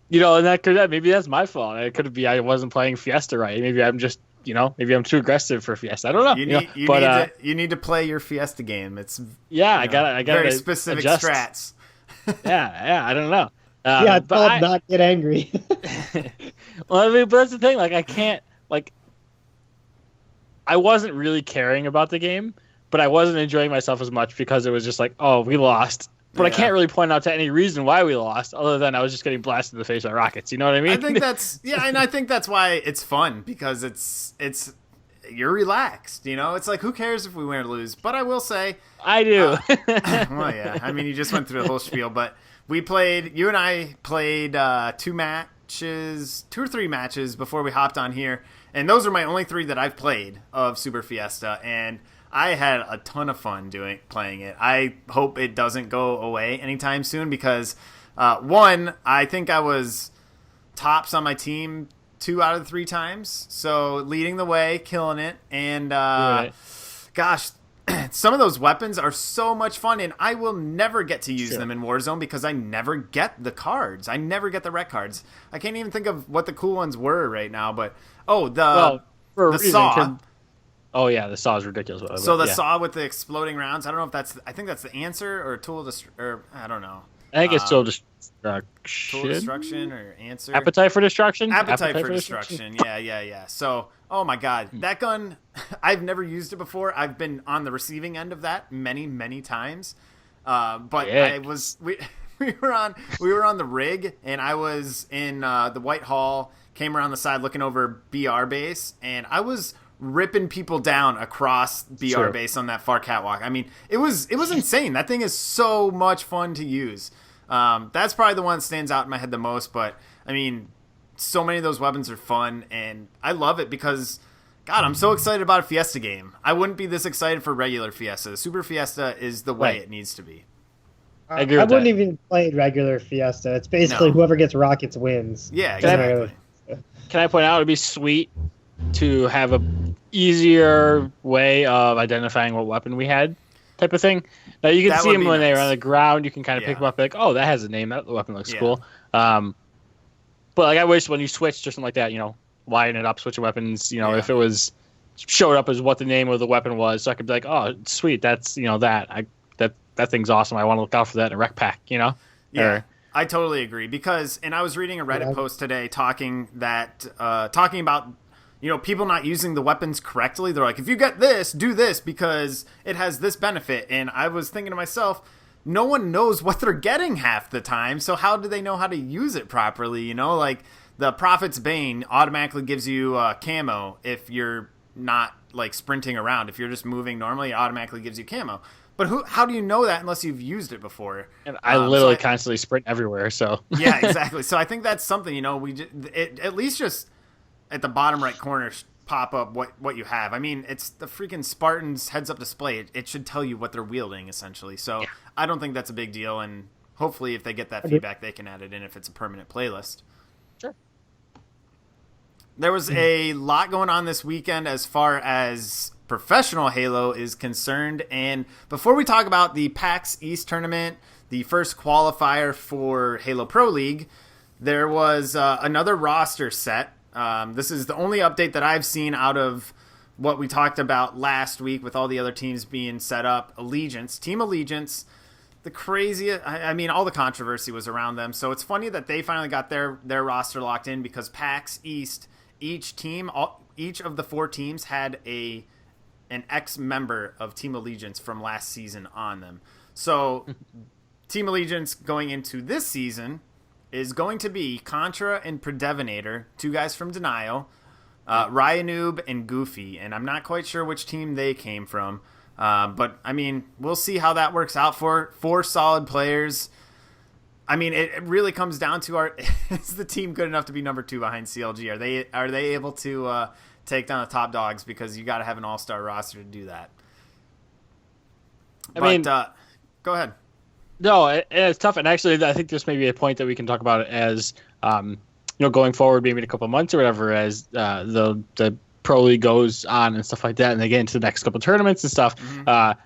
Speaker 1: maybe that's my fault. It could be I wasn't playing Fiesta right. Maybe I'm just, maybe I'm too aggressive for Fiesta. I don't know.
Speaker 2: You need to play your Fiesta game. It's
Speaker 1: I got
Speaker 2: very specific
Speaker 1: adjust.
Speaker 2: strats.
Speaker 1: yeah, I don't know.
Speaker 3: It's called not get angry.
Speaker 1: Well, but that's the thing. I can't. I wasn't really caring about the game, but I wasn't enjoying myself as much because it was just oh, we lost. But I can't really point out to any reason why we lost, other than I was just getting blasted in the face by rockets. You know what I mean?
Speaker 2: I think that's and I think that's why it's fun, because it's you're relaxed. You know, it's like, who cares if we win or lose? But I will say,
Speaker 1: I do.
Speaker 2: Well, yeah. I mean, you just went through the whole spiel, but you and I played 2 or 3 matches before we hopped on here, and those are my only 3 that I've played of Super Fiesta, and I had a ton of fun playing it. I hope it doesn't go away anytime soon, because one, I think I was tops on my team 2 out of the 3 times, so leading the way, killing it, and gosh, some of those weapons are so much fun, and I will never get to use them in Warzone because I never get the cards. I never get the rec cards. I can't even think of what the cool ones were right now, but the saw.
Speaker 1: Oh yeah, the saw is ridiculous.
Speaker 2: So the saw with the exploding rounds. I don't know if I think that's the answer or or I don't know.
Speaker 1: I think it's still
Speaker 2: tool destruction or answer.
Speaker 1: Appetite for destruction.
Speaker 2: Appetite for destruction. Yeah. So, oh my God, that gun! I've never used it before. I've been on the receiving end of that many times. But we were on the rig, and I was in the White Hall. Came around the side looking over BR base, and I was ripping people down across BR base on that far catwalk. I mean, it was insane. That thing is so much fun to use. That's probably the one that stands out in my head the most, but I mean, so many of those weapons are fun, and I love it because, God, I'm so excited about a Fiesta game. I wouldn't be this excited for regular Fiesta. The Super Fiesta is the way it needs to be.
Speaker 3: I wouldn't even play regular Fiesta. It's basically whoever gets rockets wins.
Speaker 2: Yeah, exactly.
Speaker 1: Can I point out it'd be sweet to have a easier way of identifying what weapon we had, type of thing. Now you can see them when they're on the ground. You can kind of pick them up, like, oh, that has a name. That weapon looks cool. But like, I wish when you switch or something like that, line it up, switching weapons. If it was showed up as what the name of the weapon was, so I could be like, oh, sweet, that's that thing's awesome. I want to look out for that in a rec pack.
Speaker 2: Yeah. I totally agree and I was reading a Reddit post today talking about people not using the weapons correctly. They're like, if you get this, do this because it has this benefit. And I was thinking to myself, no one knows what they're getting half the time. So how do they know how to use it properly? Like the Prophet's Bane automatically gives you camo if you're not like sprinting around. If you're just moving normally, it automatically gives you camo. But how do you know that unless you've used it before? And
Speaker 1: I literally constantly sprint everywhere. So
Speaker 2: yeah, exactly. So I think that's something, at least just at the bottom right corner pop up what you have. I mean, it's the freaking Spartan's heads-up display. It should tell you what they're wielding, essentially. So I don't think that's a big deal, and hopefully if they get that feedback, they can add it in if it's a permanent playlist.
Speaker 1: Sure.
Speaker 2: There was a lot going on this weekend as far as professional Halo is concerned, and before we talk about the PAX East tournament, the first qualifier for Halo Pro League, there was another roster set. This is the only update that I've seen out of what we talked about last week with all the other teams being set up. Team Allegiance, the craziest, I mean, all the controversy was around them, so it's funny that they finally got their roster locked in, because PAX East, each of the 4 teams had an ex-member of Team Allegiance from last season on them. So Team Allegiance going into this season is going to be Contra and Predevinator, 2 guys from Denial, Ryanoob and Goofy, and I'm not quite sure which team they came from. But, I mean, we'll see how that works out for 4 solid players. I mean, it really comes down to is the team good enough to be number 2 behind CLG? Are they able to take down the top dogs? Because you got to have an all-star roster to do that. Go ahead.
Speaker 1: No, it's tough, and actually, I think this may be a point that we can talk about as going forward, maybe in a couple of months or whatever, as the Pro League goes on and stuff like that, and they get into the next couple of tournaments and stuff. Mm-hmm.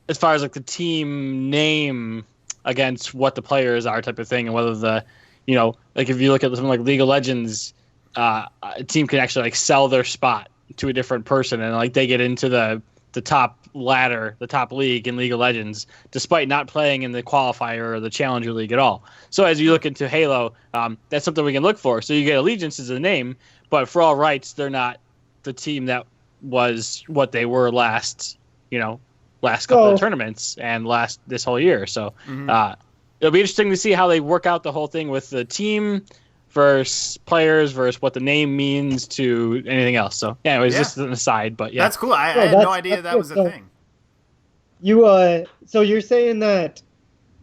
Speaker 1: As far as like the team name against what the players are, type of thing, and whether like if you look at something like League of Legends, a team can actually like sell their spot to a different person, and like they get into the top ladder, the top league in League of Legends, despite not playing in the qualifier or the Challenger League at all. So as you look into Halo, that's something we can look for. So you get Allegiance as a name, but for all rights, they're not the team that was what they were last, last couple of tournaments and this whole year. So it'll be interesting to see how they work out the whole thing with the team versus players versus what the name means to anything else. So anyways, just an aside, but yeah.
Speaker 2: That's cool. I had no idea that was a thing.
Speaker 3: So you're saying that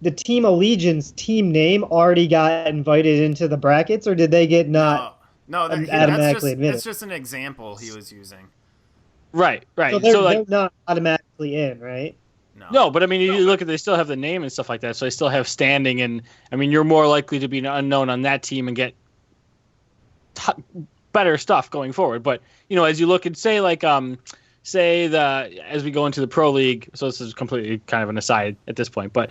Speaker 3: the Team Allegiance team name already got invited into the brackets, or did they get automatically admitted?
Speaker 2: That's just an example he was using.
Speaker 3: Right. So they're not automatically in, right?
Speaker 1: No, but I mean, you look at they still have the name and stuff like that, so they still have standing, and I mean, you're more likely to be unknown on that team and get better stuff going forward. But as you look and say as we go into the Pro League, so this is completely kind of an aside at this point, but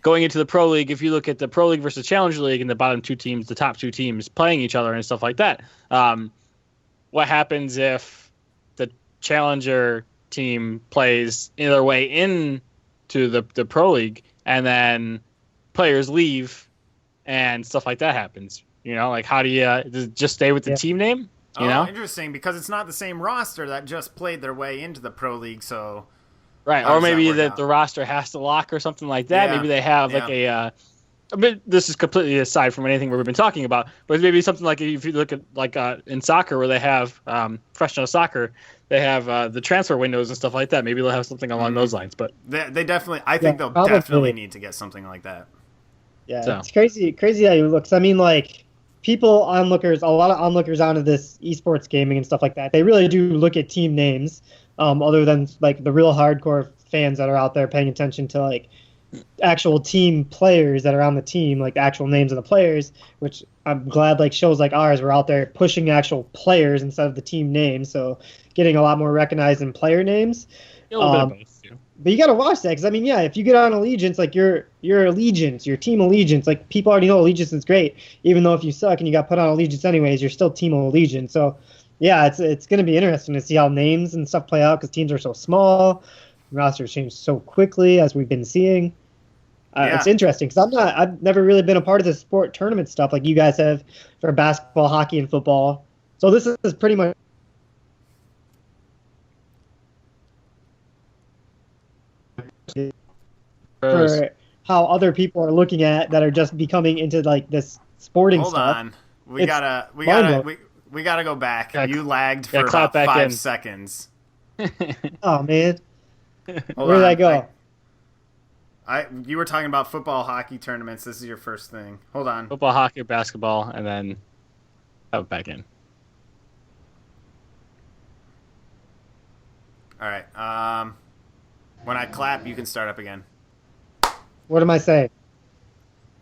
Speaker 1: going into the Pro League, if you look at the Pro League versus Challenger League and the bottom two teams, the top two teams playing each other and stuff like that, what happens if the Challenger team plays their way in to the Pro League and then players leave and stuff like that happens? How do you does it just stay with the team name?
Speaker 2: Interesting, because it's not the same roster that just played their way into the Pro League, so
Speaker 1: right, or maybe the roster has to lock or something like that. Maybe they have but this is completely aside from anything we've been talking about, but maybe something like if you look at in soccer where they have professional soccer, they have the transfer windows and stuff like that. Maybe they'll have something along those lines. But
Speaker 2: they definitely, I think they'll definitely need to get something like that.
Speaker 3: Yeah, it's crazy how you look. 'Cause I mean, like, a lot of onlookers onto this esports gaming and stuff like that, they really do look at team names, other than like the real hardcore fans that are out there paying attention to like actual team players that are on the team, like actual names of the players, which I'm glad like shows like ours were out there pushing actual players instead of the team names, so getting a lot more recognized in player names. But you got to watch that, because I mean, if you get on Allegiance, like your Allegiance, your Team Allegiance, like people already know Allegiance is great. Even though if you suck and you got put on Allegiance anyways, you're still Team Allegiance. So it's going to be interesting to see how names and stuff play out, because teams are so small, rosters change so quickly as we've been seeing. It's interesting, because I've never really been a part of the sport tournament stuff like you guys have for basketball, hockey, and football. So this is pretty much for how other people are looking at that are just becoming into like this sporting stuff.
Speaker 2: Hold on, we gotta go back. You lagged for about 5 seconds.
Speaker 3: Oh man, where did I go?
Speaker 2: You were talking about football, hockey tournaments. This is your first thing. Hold on.
Speaker 1: Football, hockey, basketball, and then out back in.
Speaker 2: All right. When I clap, you can start up again.
Speaker 3: What am I saying?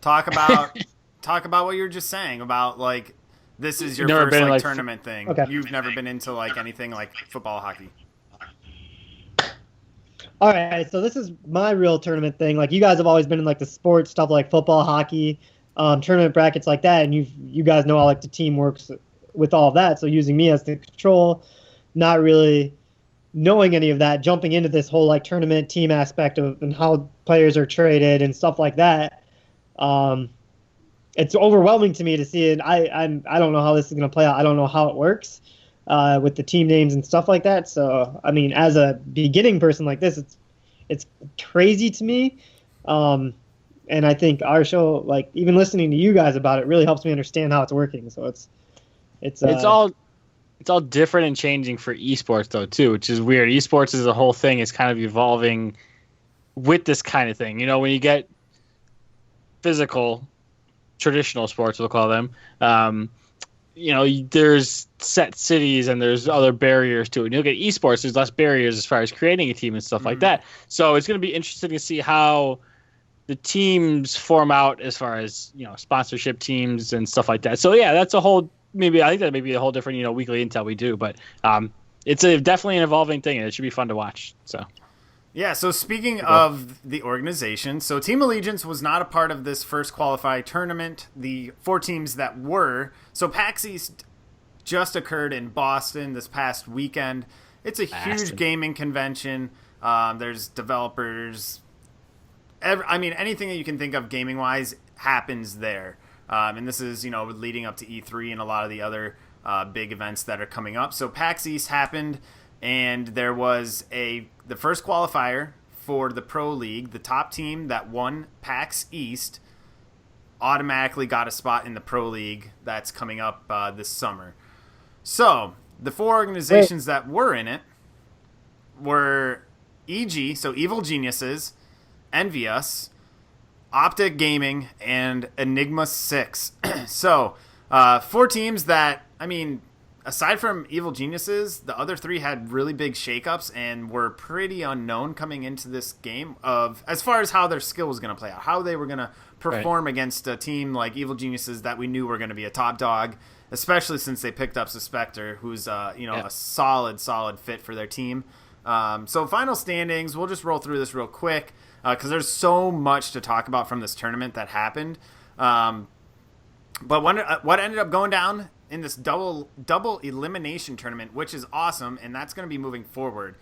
Speaker 2: Talk about what you were just saying about like this is your first like tournament thing.
Speaker 3: Okay.
Speaker 2: You've never been into like anything like football, hockey.
Speaker 3: All right, so this is my real tournament thing. Like, you guys have always been in like the sports stuff, like football, hockey, tournament brackets like that, and you guys know how like the team works with all of that. So using me as the control, not really knowing any of that, jumping into this whole like tournament team aspect of and how players are traded and stuff like that. It's overwhelming to me to see it. I don't know how this is going to play out. I don't know how it works with the team names and stuff like that. So, I mean, as a beginning person like this, it's crazy to me. And I think our show, like even listening to you guys about it, really helps me understand how it's working. So it's
Speaker 1: all different and changing for esports though too, which is weird. Esports as a whole thing is kind of evolving with this kind of thing. When you get physical, traditional sports, we'll call them, there's set cities and there's other barriers to it. And you look at esports, there's less barriers as far as creating a team and stuff like that. So it's going to be interesting to see how the teams form out as far as, sponsorship teams and stuff like that. So yeah, that's a whole, I think that may be a whole different, weekly intel we do, but it's definitely an evolving thing and it should be fun to watch. So.
Speaker 2: Yeah, so speaking of the organization, so Team Allegiance was not a part of this first qualified tournament. The 4 teams that were, so PAX East just occurred in Boston this past weekend. It's a huge gaming convention. There's developers. Anything that you can think of gaming-wise happens there. And this is, leading up to E3 and a lot of the other big events that are coming up. So PAX East happened. And there was the first qualifier for the Pro League, the top team that won PAX East automatically got a spot in the Pro League that's coming up this summer. So the 4 organizations that were in it were EG, so Evil Geniuses, Envious, Optic Gaming, and Enigma 6. So 4 teams that, I mean, aside from Evil Geniuses, the other 3 had really big shakeups and were pretty unknown coming into this game of as far as how their skill was going to play out, how they were going to perform against a team like Evil Geniuses that we knew were going to be a top dog, especially since they picked up Suspector, who's a solid fit for their team. So final standings, we'll just roll through this real quick because there's so much to talk about from this tournament that happened. But what ended up going down in this double elimination tournament, which is awesome, and that's going to be moving forward.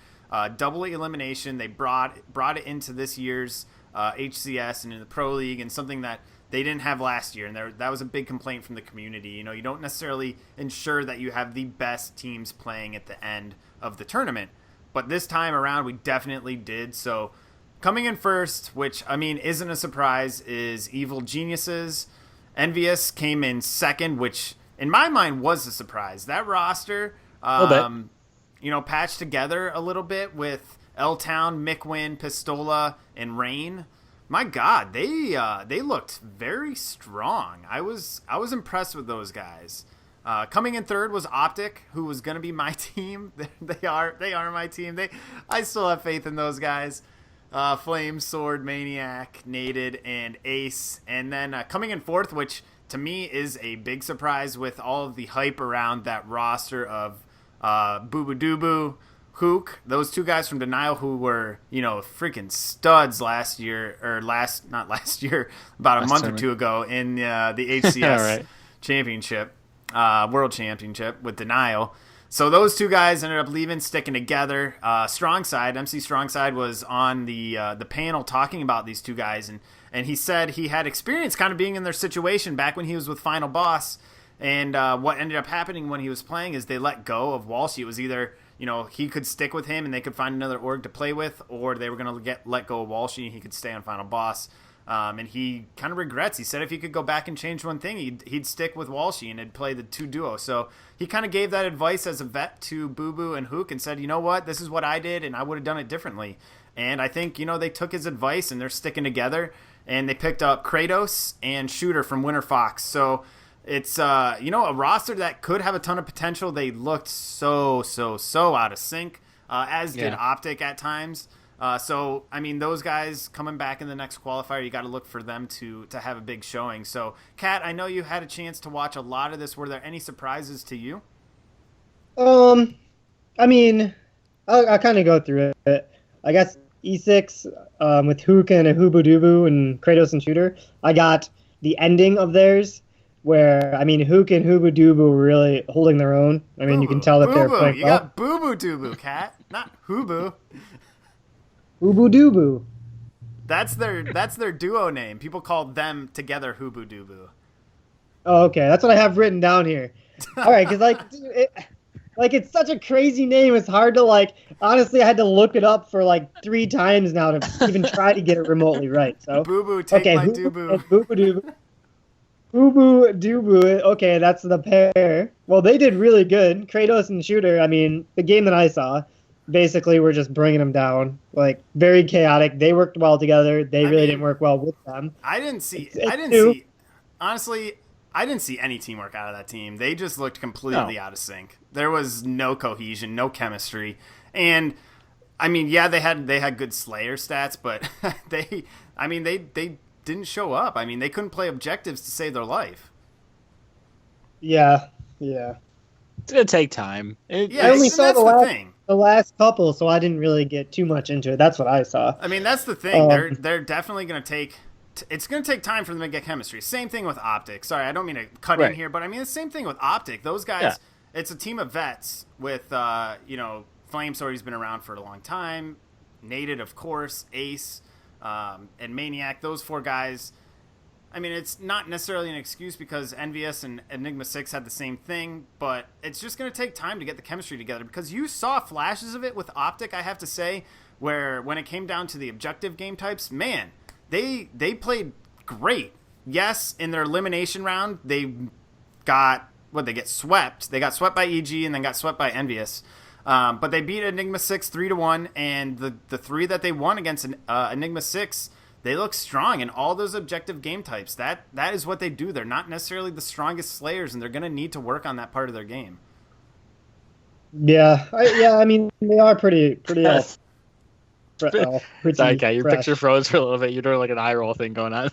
Speaker 2: Double elimination, they brought it into this year's HCS and in the Pro League, and something that they didn't have last year, and that was a big complaint from the community. You know, you don't necessarily ensure that you have the best teams playing at the end of the tournament, but this time around we definitely did. So coming in first, which I mean isn't a surprise, is Evil Geniuses. Envious came in second, which in my mind was a surprise. That roster, patched together a little bit with L-Town, Mickwin, Pistola, and Rain. My God, they looked very strong. I was impressed with those guys. Coming in third was Optic, who was going to be my team. They are my team. I still have faith in those guys. Flame, Sword, Maniac, Nated, and Ace. And then coming in fourth, which to me is a big surprise with all of the hype around that roster of Boo Boo Doo Hook, those 2 guys from Denial who were, freaking studs last year, or about a month or 2 ago in the HCS championship, world championship with Denial. So those 2 guys ended up leaving, sticking together. Strongside, MC Strongside was on the panel talking about these 2 guys, and he said he had experience kind of being in their situation back when he was with Final Boss. And what ended up happening when he was playing is they let go of Walshy. It was either, he could stick with him and they could find another org to play with, or they were going to let go of Walshy and he could stay on Final Boss. And he kind of regrets. He said if he could go back and change one thing, he'd stick with Walshy and he'd play the 2 duo. So he kind of gave that advice as a vet to Boo Boo and Hook and said, you know what, this is what I did and I would have done it differently. And I think, they took his advice and they're sticking together, and they picked up Kratos and Shooter from Winter Fox. So it's, a roster that could have a ton of potential. They looked so out of sync, as did Optic at times. So, I mean, those guys coming back in the next qualifier, you got to look for them to have a big showing. So, Kat, I know you had a chance to watch a lot of this. Were there any surprises to you?
Speaker 3: I mean, I'll kind of go through it. I guess E6 with Hook and a Hubu Dubu and Kratos and Shooter, I got the ending of theirs where, I mean, Hook and Hubu Dubu were really holding their own. I mean, you can tell that they're playing well.
Speaker 2: You got Boo Boo Dubu, Kat, not Hubu.
Speaker 3: Hubu Dubu.
Speaker 2: That's their duo name. People call them together Hubu Dubu.
Speaker 3: Oh, okay. That's what I have written down here. All right, because it's such a crazy name. It's hard to honestly, I had to look it up for 3 times now to even try to get it remotely right. So
Speaker 2: Boo Boo, take my Dubu.
Speaker 3: Boo Boo Dubu. Boo Boo Dubu. Okay, that's the pair. Well, they did really good. Kratos and Shooter. I mean, the game that I saw, basically we're just bringing them down. Very chaotic. They worked well together. They really didn't work well with them.
Speaker 2: Honestly, I didn't see any teamwork out of that team. They just looked completely out of sync. There was no cohesion, no chemistry. And I mean, yeah, they had good Slayer stats, but they didn't show up. I mean, they couldn't play objectives to save their life.
Speaker 3: Yeah.
Speaker 1: It's going to take time.
Speaker 3: I only saw the last couple, so I didn't really get too much into it. That's what I saw.
Speaker 2: I mean, that's the thing. They're definitely going to take... It's going to take time for them to get chemistry. Same thing with Optic. Sorry, I don't mean to cut in here, but I mean, the same thing with Optic. Those guys, it's a team of vets with, Flamesword, he's been around for a long time. Nated, of course, Ace, and Maniac. Those 4 guys... I mean, it's not necessarily an excuse because Envious and Enigma 6 had the same thing, but it's just going to take time to get the chemistry together because you saw flashes of it with Optic, I have to say, where when it came down to the objective game types, man, they played great. Yes, in their elimination round, they got swept. They got swept by EG and then got swept by Envious. But they beat Enigma 6 3-1, and the 3 that they won against Enigma 6, they look strong in all those objective game types. That is what they do. They're not necessarily the strongest slayers, and they're going to need to work on that part of their game.
Speaker 3: Yeah, I mean, they are pretty
Speaker 1: Sorry, okay, your picture froze for a little bit. You're doing like an eye roll thing going on.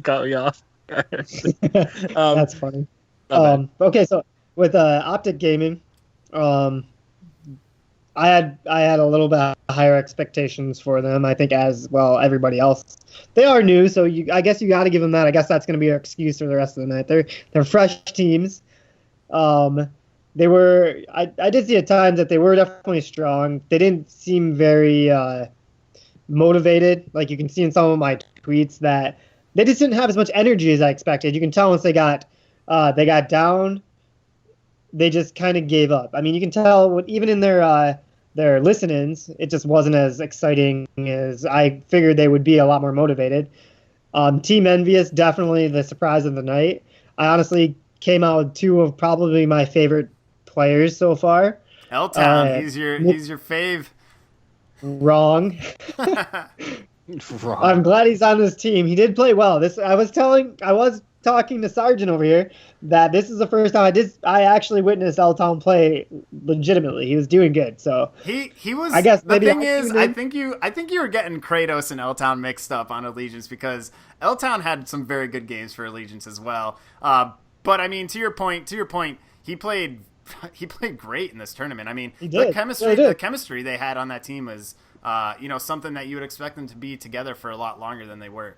Speaker 1: Got me off.
Speaker 3: That's funny. Okay, so with Optic Gaming, I had a little bit higher expectations for them. I think as well everybody else. They are new, so I guess you got to give them that. I guess that's going to be your excuse for the rest of the night. They're fresh teams. They were. I did see at times that they were definitely strong. They didn't seem very motivated. Like you can see in some of my tweets that they just didn't have as much energy as I expected. You can tell once they got down, they just kind of gave up. I mean, you can tell even in their listen-ins, it just wasn't as exciting as I figured they would be. A lot more motivated. Team Envious, definitely the surprise of the night. I honestly came out with 2 of probably my favorite players so far.
Speaker 2: L-Town, he's your fave.
Speaker 3: Wrong.
Speaker 1: Wrong.
Speaker 3: I'm glad he's on this team. He did play well. I was talking to Sargent over here that this is the first time I actually witnessed L-Town play legitimately. He was doing good. So
Speaker 2: he was.
Speaker 3: I guess
Speaker 2: the thing is, I think you were getting Kratos and L-Town mixed up on Allegiance because L-Town had some very good games for Allegiance as well. But I mean, to your point, he played great in this tournament. I mean, the chemistry they had on that team was something that you would expect them to be together for a lot longer than they were.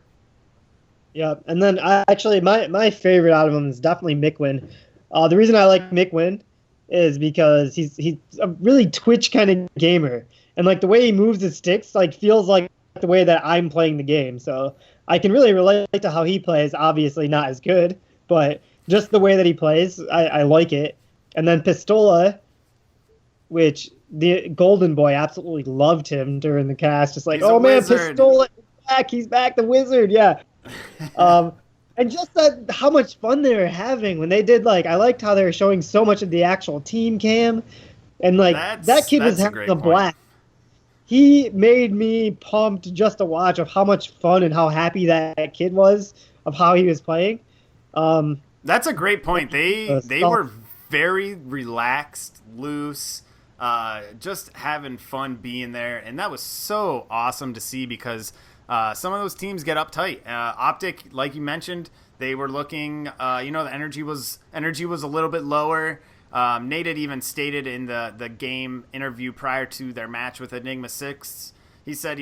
Speaker 3: Yeah, and then my favorite out of them is definitely Mikwin. The reason I like Mikwin is because he's a really Twitch kind of gamer, and like the way he moves his sticks like feels like the way that I'm playing the game. So I can really relate to how he plays. Obviously not as good, but just the way that he plays, I like it. And then Pistola, which the Golden Boy absolutely loved him during the cast. Just like, oh man, Pistola is back. He's back, the wizard. Yeah. And just how much fun they were having when they did, like, I liked how they were showing so much of the actual team cam. And, like, that kid was having a blast. He made me pumped just to watch of how much fun and how happy that kid was of how he was playing.
Speaker 2: That's a great point. They were very relaxed, loose, just having fun being there. And that was so awesome to see because some of those teams get uptight. Optic, like you mentioned, they were looking, the energy was a little bit lower. Nate had even stated in the game interview prior to their match with Enigma 6, he said,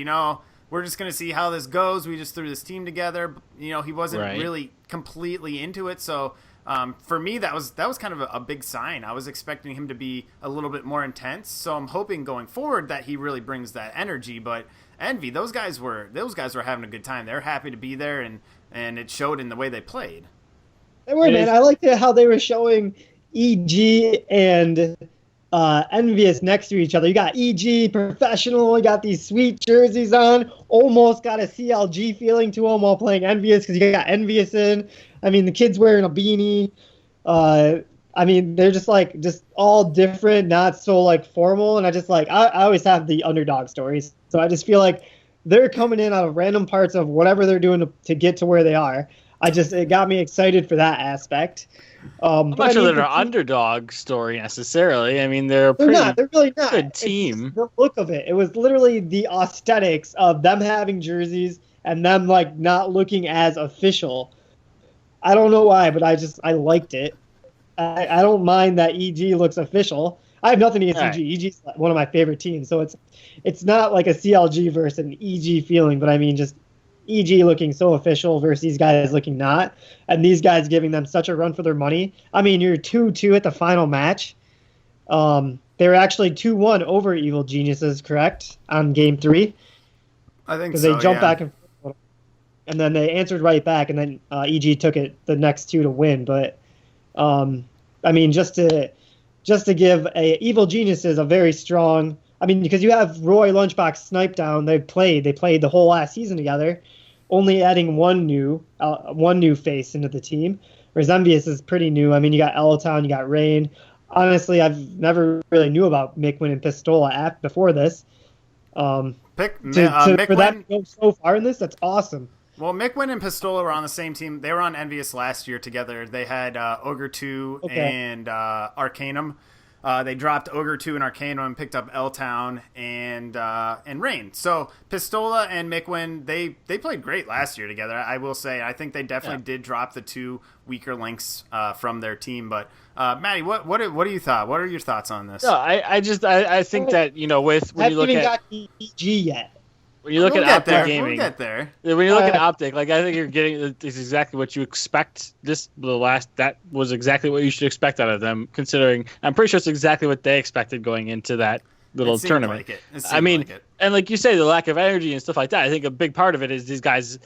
Speaker 2: we're just going to see how this goes. We just threw this team together. He wasn't really completely into it. So for me, that was kind of a big sign. I was expecting him to be a little bit more intense. So I'm hoping going forward that he really brings that energy. But Envy, those guys were having a good time. They're happy to be there, and it showed in the way they played.
Speaker 3: They were, man. I liked how they were showing EG and Envious next to each other. You got EG professional, you got these sweet jerseys on, almost got a CLG feeling to them while playing Envious because you got Envious in. I mean, the kid's wearing a beanie. I mean, they're just all different, not so like formal. And I always have the underdog stories. So I just feel like they're coming in out of random parts of whatever they're doing to get to where they are. It got me excited for that aspect.
Speaker 1: I'm not sure they're an underdog story necessarily. I mean, they're
Speaker 3: really not.
Speaker 1: Good team.
Speaker 3: It's the look of it. It was literally the aesthetics of them having jerseys and them like not looking as official. I don't know why, but I liked it. I don't mind that EG looks official. I have nothing against EG. EG's one of my favorite teams, so it's not like a CLG versus an EG feeling, but I mean just EG looking so official versus these guys looking not, and these guys giving them such a run for their money. I mean, you're 2-2 at the final match. They were actually 2-1 over Evil Geniuses, correct, on game 3?
Speaker 2: I think
Speaker 3: so. Because they jumped back and forth. and then they answered right back, and then EG took it the next 2 to win. But I mean, just to give Evil Geniuses a very strong. I mean, because you have Roy, Lunchbox, Snipe down. They played the whole last season together, only adding one new face into the team. Whereas Envious is pretty new. I mean, you got L-Town, you got Rain. Honestly, I've never really knew about Mickwin and Pistola before this. For them to go so far in this, that's awesome.
Speaker 2: Well, Mickwin and Pistola were on the same team. They were on Envious last year together. They had Ogre 2 and Arcanum. They dropped Ogre 2 and Arcanum and picked up L-Town and Rain. So Pistola and Mickwin, they played great last year together, I will say. I think they definitely did drop the 2 weaker links from their team. But Matty, what do you thought? What are your thoughts on this?
Speaker 1: No, I think that, when you look at
Speaker 3: got EG yet.
Speaker 1: When you look at Optic Gaming,
Speaker 2: we'll get there.
Speaker 1: When you look at Optic, I think you're getting is exactly what you expect. That was exactly what you should expect out of them. Considering, I'm pretty sure it's exactly what they expected going into that little tournament. And like you say, the lack of energy and stuff like that. I think a big part of it is these guys,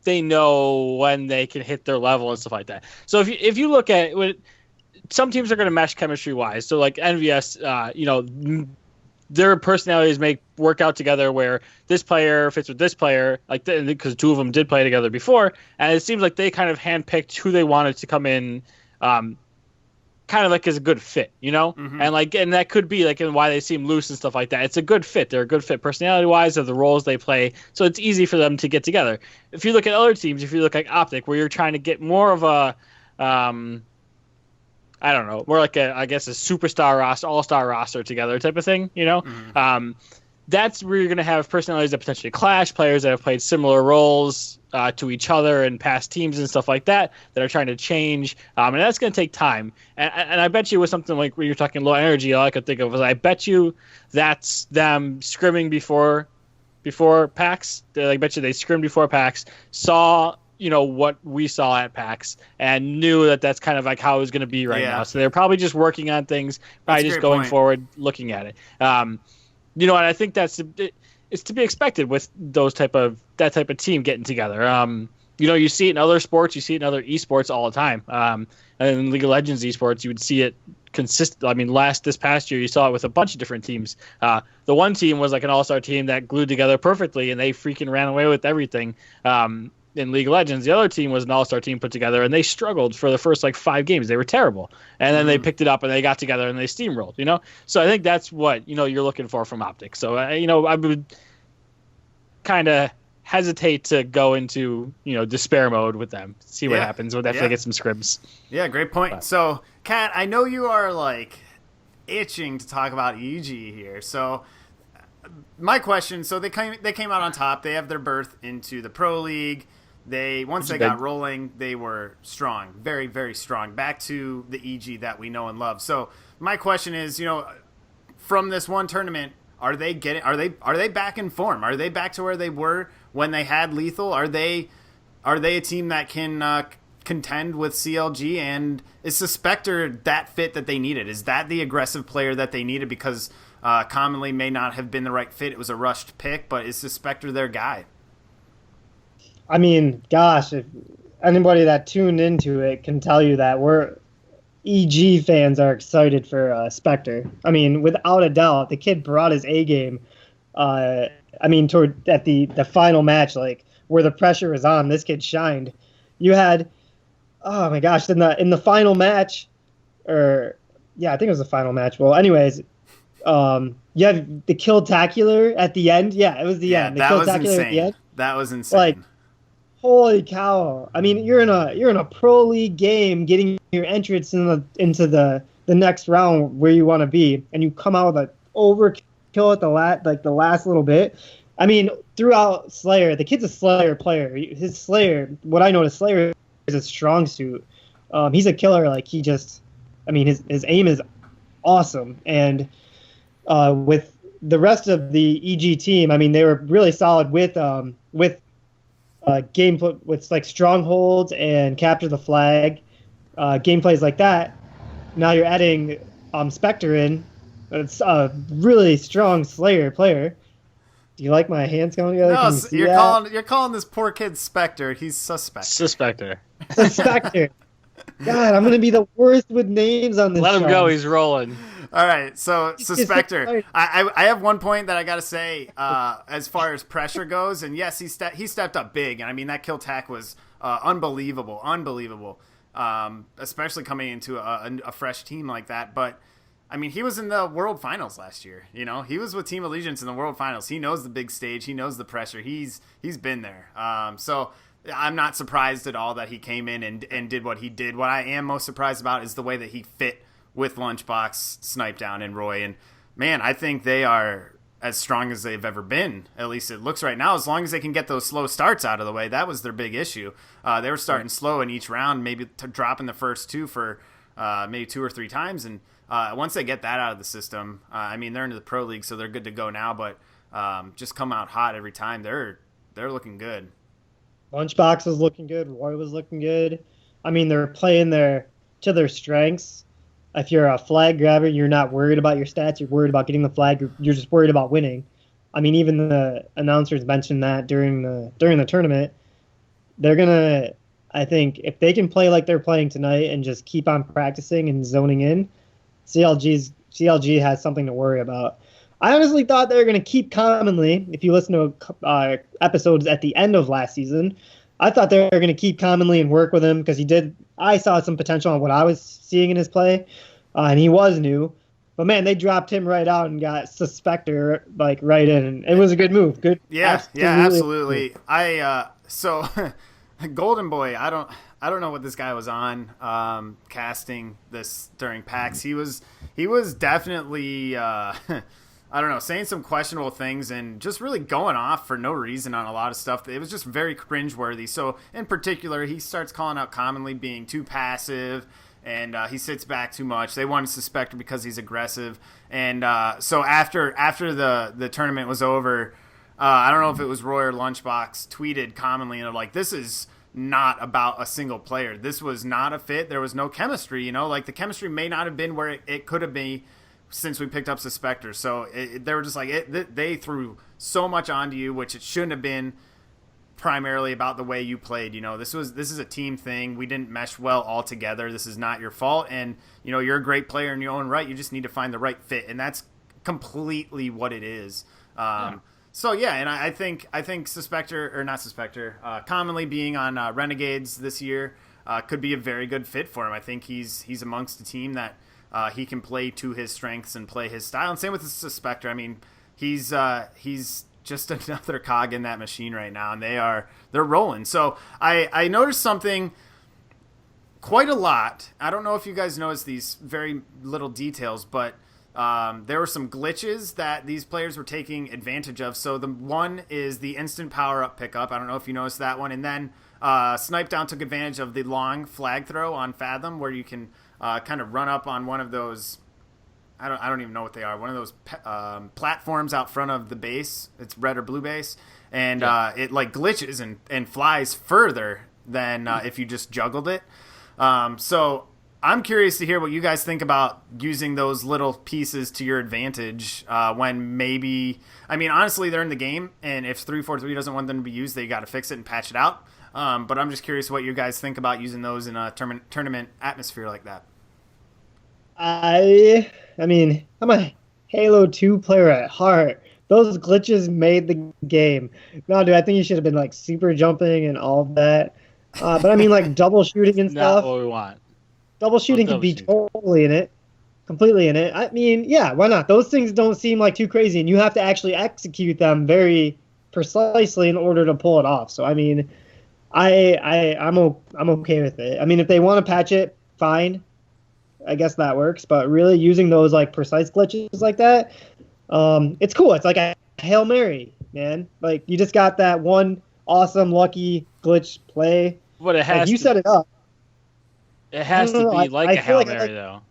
Speaker 1: they know when they can hit their level and stuff like that. So if you look at some teams are going to mesh chemistry wise. So like NVS, their personalities work out together where this player fits with this player, because 2 of them did play together before, and it seems like they kind of handpicked who they wanted to come in, kind of like as a good fit,
Speaker 2: Mm-hmm.
Speaker 1: and that could be like in why they seem loose and stuff like that. It's a good fit. They're a good fit personality wise of the roles they play, so it's easy for them to get together. If you look at other teams, if you look at Optic, where you're trying to get more of a I don't know, more like a superstar roster, all-star roster together type of thing,
Speaker 2: Mm-hmm.
Speaker 1: That's where you're going to have personalities that potentially clash, players that have played similar roles to each other in past teams and stuff like that are trying to change, and that's going to take time. And I bet you with something like when you're talking low energy, all I could think of was I bet you that's them scrimming before PAX. I bet you they scrimmed before PAX, saw what we saw at PAX, and knew that that's kind of like how it was going to be now. So they're probably just working on things, probably just going forward, looking at it. And I think it's to be expected with that type of team getting together. You see it in other sports, you see it in other esports all the time. And in League of Legends esports, you would see it consistent. I mean, this past year, you saw it with a bunch of different teams. The one team was like an all-star team that glued together perfectly, and they freaking ran away with everything. In League of Legends, the other team was an all-star team put together, and they struggled for the first 5 games. They were terrible, and then they picked it up and they got together and they steamrolled. So I think that's what you're looking for from Optic. So I would kind of hesitate to go into despair mode with them. See what happens when they get some scrims.
Speaker 2: Yeah, great point. But. So, Kat, I know you are itching to talk about EG here. So. My question, so they came out on top. They have their berth into the Pro League. Once they got rolling, they were strong, very, very strong. Back to the EG that we know and love. So my question is, from this one tournament, are they back in form? Are they back to where they were when they had Lethal? Are they a team that can contend with CLG? And is the Spectre that fit that they needed? Is that the aggressive player that they needed? Because commonly may not have been the right fit. It was a rushed pick, but is the Spectre their guy?
Speaker 3: I mean, gosh, if anybody that tuned into it can tell you that EG fans are excited for Spectre. I mean, without a doubt, the kid brought his A game. At the final match, where the pressure was on, this kid shined. You had, oh my gosh, in the final match, I think it was the final match. Well, anyways, you had the Kill-tacular at the end. Yeah, it was the end. The
Speaker 2: that was
Speaker 3: Kill-tacular
Speaker 2: insane.
Speaker 3: at the end.
Speaker 2: That was insane.
Speaker 3: Holy cow! I mean, you're in a pro league game, getting your entrance into the next round where you want to be, and you come out with an overkill at the last little bit. I mean, throughout Slayer, the kid's a Slayer player. His Slayer, what I know, is Slayer is a strong suit. He's a killer. His aim is awesome, and with the rest of the EG team, I mean, they were really solid with gameplay, with strongholds and capture the flag, gameplays like that. Now you're adding Spectre in. It's a really strong Slayer player Do you like my hands going together?
Speaker 2: No,
Speaker 3: Can you see
Speaker 2: you're
Speaker 3: that?
Speaker 2: calling this poor kid Spectre. He's suspect.
Speaker 1: Suspector.
Speaker 3: Spectre. God, I'm gonna be the worst with names on this
Speaker 1: Let him
Speaker 3: show.
Speaker 1: go. He's rolling.
Speaker 2: All right, so
Speaker 3: He's just
Speaker 2: Suspector.
Speaker 3: excited.
Speaker 2: I have one point that I gotta say as far as pressure goes, and yes, he stepped up big, and I mean that kill tack was unbelievable, especially coming into a fresh team like that. But I mean, he was in the World Finals last year. You know, he was with Team Allegiance in the World Finals. He knows the big stage. He knows the pressure. He's been there. So I'm not surprised at all that he came in and did what he did. What I am most surprised about is the way that he fit with Lunchbox, Snipedown, and Roy. And man, I think they are as strong as they've ever been. At least it looks right now. As long as they can get those slow starts out of the way, that was their big issue. They were starting slow in each round, maybe dropping the first two for maybe 2 or 3 times. And once they get that out of the system, I mean, they're into the pro league, so they're good to go now. But just come out hot every time. They're looking good.
Speaker 3: Lunchbox was looking good. Roy was looking good. I mean, they're playing to their strengths. If you're a flag grabber, you're not worried about your stats. You're worried about getting the flag. You're just worried about winning. I mean, even the announcers mentioned that during the tournament. They're gonna, I think, if they can play like they're playing tonight and just keep on practicing and zoning in, CLG has something to worry about. I honestly thought they were gonna keep Commonly. If you listen to episodes at the end of last season, I thought they were gonna keep Commonly and work with him because I saw some potential on what I was seeing in his play, and he was new. But man, they dropped him right out and got Suspector like right in, and it was a good move. Good,
Speaker 2: yeah, absolutely. So Golden Boy, I don't know what this guy was on casting this during PAX. He was definitely I don't know, saying some questionable things and just really going off for no reason on a lot of stuff. It was just very cringeworthy. So in particular, he starts calling out Commonly being too passive, and he sits back too much. They wanted to Suspector because he's aggressive. And so after the tournament was over, I don't know if it was Roy or Lunchbox tweeted Commonly, and they're like, this is not about a single player. This was not a fit. There was no chemistry, you know, like the chemistry may not have been where it could have been since we picked up Suspector. So they were just like, they threw so much onto you, which it shouldn't have been primarily about the way you played. You know, this is a team thing. We didn't mesh well all together. This is not your fault. And, you know, you're a great player in your own right. You just need to find the right fit. And that's completely what it is. So, yeah, and I think Suspector, or not Suspector, Commonly being on Renegades this year could be a very good fit for him. I think he's amongst a team that he can play to his strengths and play his style. And same with the Suspector. I mean, he's just another cog in that machine right now, and they're rolling. So I noticed something quite a lot. I don't know if you guys noticed these very little details, but there were some glitches that these players were taking advantage of. So the one is the instant power-up pickup. I don't know if you noticed that one. And then Snipedown took advantage of the long flag throw on Fathom, where you can kind of run up on one of those, I don't even know what they are, one of those platforms out front of the base. It's red or blue base. And it like glitches and flies further than if you just juggled it. So I'm curious to hear what you guys think about using those little pieces to your advantage when maybe, I mean, honestly, they're in the game, and if 343 doesn't want them to be used, they got to fix it and patch it out. But I'm just curious what you guys think about using those in a tournament atmosphere like that.
Speaker 3: I mean, I'm a Halo 2 player at heart. Those glitches made the game. No, dude, I think you should have been like super jumping and all of that. But I mean, like double shooting and stuff.
Speaker 1: Not what we want.
Speaker 3: Double shooting could be totally in it, completely in it. I mean, yeah, why not? Those things don't seem like too crazy, and you have to actually execute them very precisely in order to pull it off. So I mean, I'm okay with it. I mean, if they want to patch it, fine. I guess that works. But really, using those like precise glitches like that, it's cool. It's like a Hail Mary, man. Like you just got that one awesome lucky glitch play.
Speaker 1: But it has
Speaker 3: like, you set it up.
Speaker 1: It has to be like a Hail
Speaker 3: like
Speaker 1: Mary, though.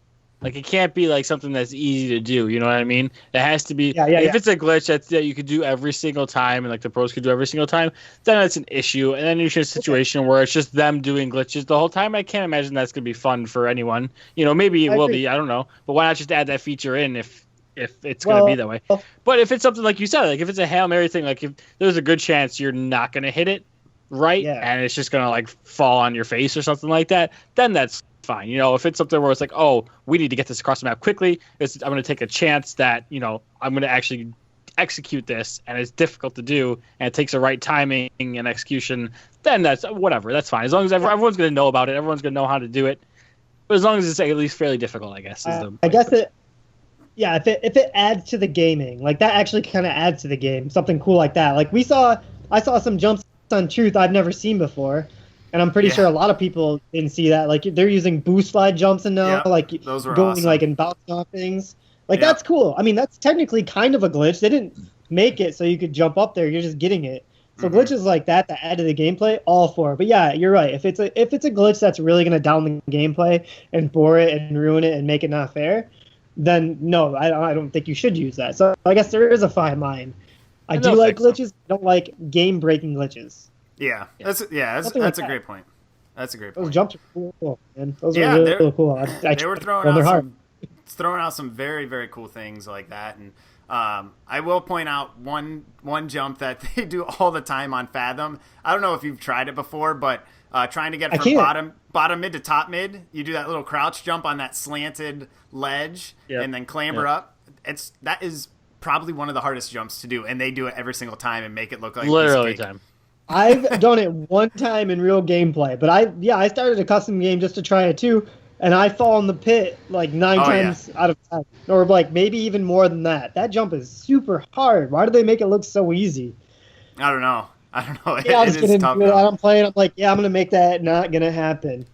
Speaker 1: Like, it can't be like something that's easy to do. You know what I mean? It has to be. If it's a glitch that you could do every single time, and like the pros could do every single time, then it's an issue. And then you're in a situation where it's just them doing glitches the whole time. I can't imagine that's gonna be fun for anyone. You know, maybe it will be. I don't know. But why not just add that feature in if if it's going to be that way. But if it's something like you said, like if it's a Hail Mary thing, like if there's a good chance you're not going to hit it right, and it's just going to like fall on your face or something like that, then that's fine. You know, if it's something where it's like, oh, we need to get this across the map quickly, I'm going to take a chance that, you know, I'm going to actually execute this, and it's difficult to do, and it takes the right timing and execution, then that's whatever. That's fine. As long as everyone's going to know about it, everyone's going to know how to do it. But as long as it's at least fairly difficult, I guess.
Speaker 3: I guess it. Yeah, if it adds to the gaming, like that actually kind of adds to the game, something cool like that. Like I saw some jumps on Truth I've never seen before, and I'm pretty sure a lot of people didn't see that. Like they're using boost slide jumps and now, like
Speaker 2: those were
Speaker 3: going
Speaker 2: awesome.
Speaker 3: like and bouncing off things. Like that's cool. I mean, that's technically kind of a glitch. They didn't make it so you could jump up there. You're just getting it. So glitches like that add to the gameplay, all for. But yeah, you're right. If it's a glitch that's really gonna down the gameplay and bore it and ruin it and make it not fair, then no, I don't think you should use that. So I guess there is a fine line. I do like glitches. I don't like game breaking glitches.
Speaker 2: Yeah, that's a great point. That's a great point.
Speaker 3: Those jumps are cool, man. Those are really cool.
Speaker 2: They were throwing out some very, very cool things like that. And I will point out one jump that they do all the time on Fathom. I don't know if you've tried it before, but trying to get from bottom mid to top mid, you do that little crouch jump on that slanted ledge and then clamber up. That is probably one of the hardest jumps to do, and they do it every single time and make it look like
Speaker 1: literally time.
Speaker 3: I've done it one time in real gameplay, but I started a custom game just to try it too, and I fall in the pit like 9 times out of 10, or like maybe even more than that. That jump is super hard. Why do they make it look so easy?
Speaker 2: I don't know.
Speaker 3: Yeah, I was getting into it. I'm playing. I'm like, I'm gonna make that not gonna happen.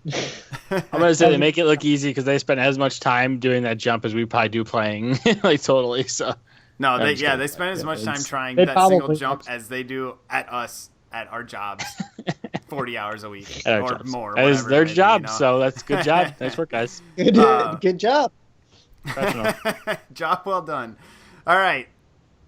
Speaker 1: I'm gonna say they make it look easy because they spend as much time doing that jump as we probably do playing, like totally. So
Speaker 2: no, they spend as much time trying that single jump as they do at us at our jobs, 40 hours a week or more.
Speaker 1: That is their job, so that's good job. Nice work, guys.
Speaker 3: Good job.
Speaker 2: Job well done. All right.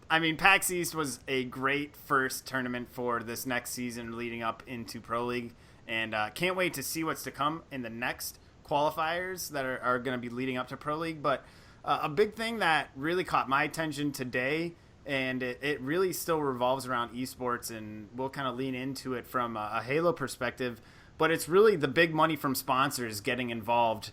Speaker 2: I mean, PAX East was a great first tournament for this next season leading up into Pro League, and can't wait to see what's to come in the next qualifiers that are going to be leading up to Pro League. But a big thing that really caught my attention today, and it really still revolves around esports, and we'll kind of lean into it from a Halo perspective, but it's really the big money from sponsors getting involved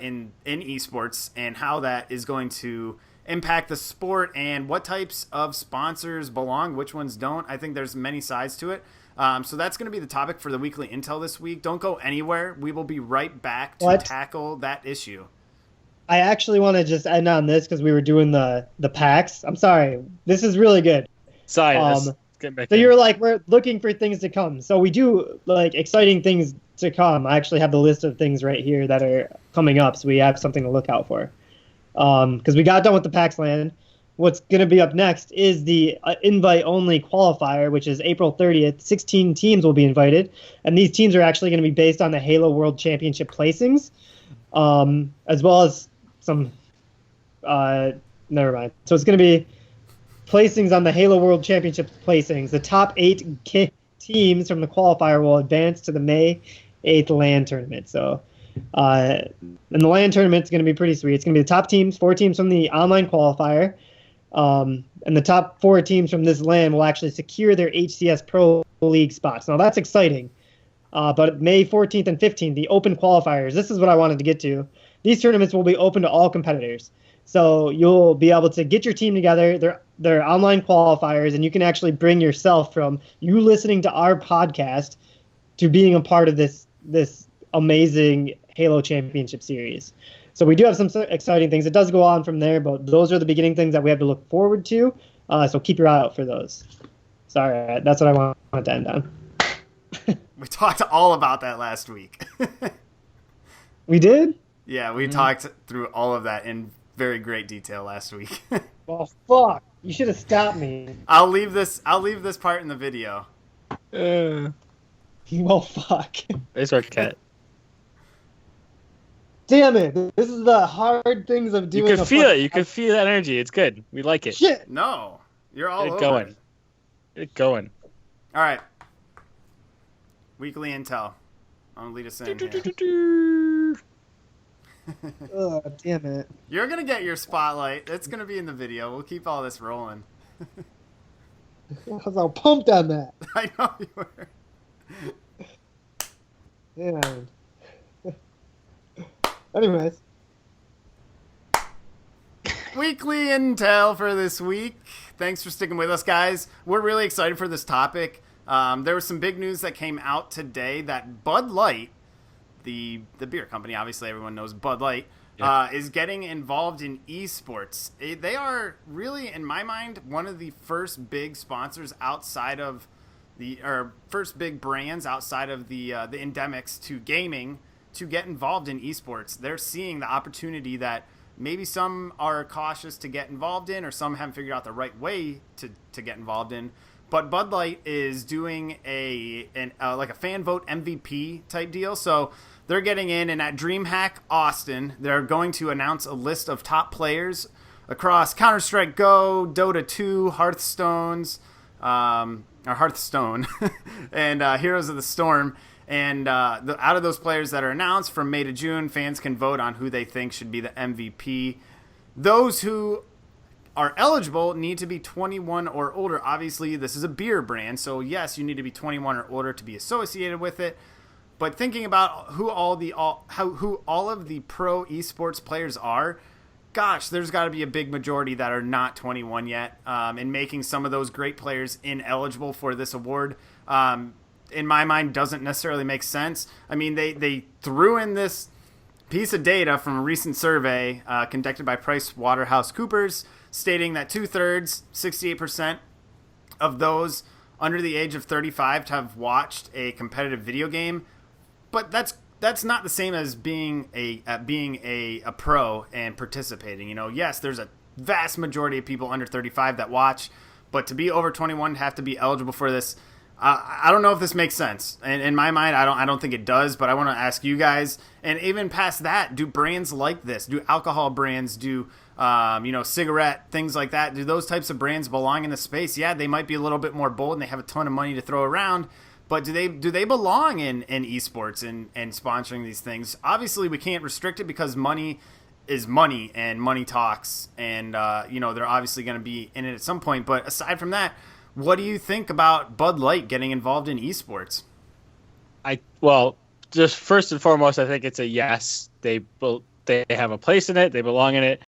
Speaker 2: in esports and how that is going to impact the sport and what types of sponsors belong, which ones don't. I think there's many sides to it. So that's going to be the topic for the weekly intel this week. Don't go anywhere. We will be right back to tackle that issue.
Speaker 3: I actually want to just end on this because we were doing the PAX. I'm sorry. This is really good.
Speaker 1: Sorry.
Speaker 3: So you're like, we're looking for things to come. So we do like exciting things to come. I actually have the list of things right here that are coming up. So we have something to look out for. Because we got done with the PAX LAN. What's going to be up next is the invite-only qualifier, which is April 30th. 16 teams will be invited, and these teams are actually going to be based on the Halo World Championship placings, as well as some... never mind. So it's going to be placings on the Halo World Championship placings. The top 8 teams from the qualifier will advance to the May 8th LAN tournament. So... and the LAN tournament's going to be pretty sweet. It's going to be the top teams, 4 teams from the online qualifier, and the top 4 teams from this LAN will actually secure their HCS Pro League spots. Now that's exciting. But May 14th and 15th, the open qualifiers. This is what I wanted to get to. These tournaments will be open to all competitors. So you'll be able to get your team together. They're online qualifiers, and you can actually bring yourself from you listening to our podcast to being a part of this amazing Halo Championship Series. So we do have some exciting things. It does go on from there, but those are the beginning things that we have to look forward to. So keep your eye out for those. Sorry, that's what I wanted to end on.
Speaker 2: We talked all about that last week.
Speaker 3: We did?
Speaker 2: Yeah, we talked through all of that in very great detail last week.
Speaker 3: Well, fuck. You should have stopped me.
Speaker 2: I'll leave this part in the video.
Speaker 3: Well, fuck.
Speaker 1: Nice work, Cat.
Speaker 3: Damn it. This is the hard things of doing.
Speaker 1: You can feel it. You can feel that energy. It's good. We like it.
Speaker 3: Shit.
Speaker 2: No. You're all over
Speaker 1: going.
Speaker 2: it.
Speaker 1: Get going.
Speaker 2: All right. Weekly intel. I'm going to lead us in here.
Speaker 3: Oh, damn it.
Speaker 2: You're gonna get your spotlight. It's gonna be in the video. We'll keep all this rolling.
Speaker 3: I was all pumped on that.
Speaker 2: I know you were.
Speaker 3: Man. Anyways.
Speaker 2: Weekly intel for this week. Thanks for sticking with us, guys. We're really excited for this topic. There was some big news that came out today that Bud Light, the beer company, obviously everyone knows Bud Light, is getting involved in esports. They are really, in my mind, one of the first big sponsors outside of first big brands outside of the endemics to gaming to get involved in esports. They're seeing the opportunity that maybe some are cautious to get involved in, or some haven't figured out the right way to get involved in. But Bud Light is doing like a fan vote MVP type deal. So they're getting in, and at DreamHack Austin, they're going to announce a list of top players across Counter-Strike Go, Dota 2, Hearthstone, and Heroes of the Storm. And out of those players that are announced from May to June, fans can vote on who they think should be the MVP. Those who are eligible need to be 21 or older. Obviously, this is a beer brand, so yes, you need to be 21 or older to be associated with it. But thinking about who all of the pro esports players are, gosh, there's got to be a big majority that are not 21 yet, and making some of those great players ineligible for this award. In my mind, doesn't necessarily make sense. I mean, they threw in this piece of data from a recent survey conducted by PricewaterhouseCoopers, stating that 2/3, 68% of those under the age of 35 have watched a competitive video game. But that's not the same as being a pro and participating. You know, yes, there's a vast majority of people under 35 that watch, but to be over 21, have to be eligible for this. I don't know if this makes sense. And in my mind, I don't think it does, but I want to ask you guys, and even past that, do brands like this, do alcohol brands, do cigarette, things like that, do those types of brands belong in the space? Yeah, they might be a little bit more bold and they have a ton of money to throw around, but do they belong in esports and sponsoring these things? Obviously, we can't restrict it because money is money and money talks, and they're obviously going to be in it at some point. But aside from that, what do you think about Bud Light getting involved in esports?
Speaker 1: Just first and foremost, I think it's a yes. They have a place in it. They belong in it.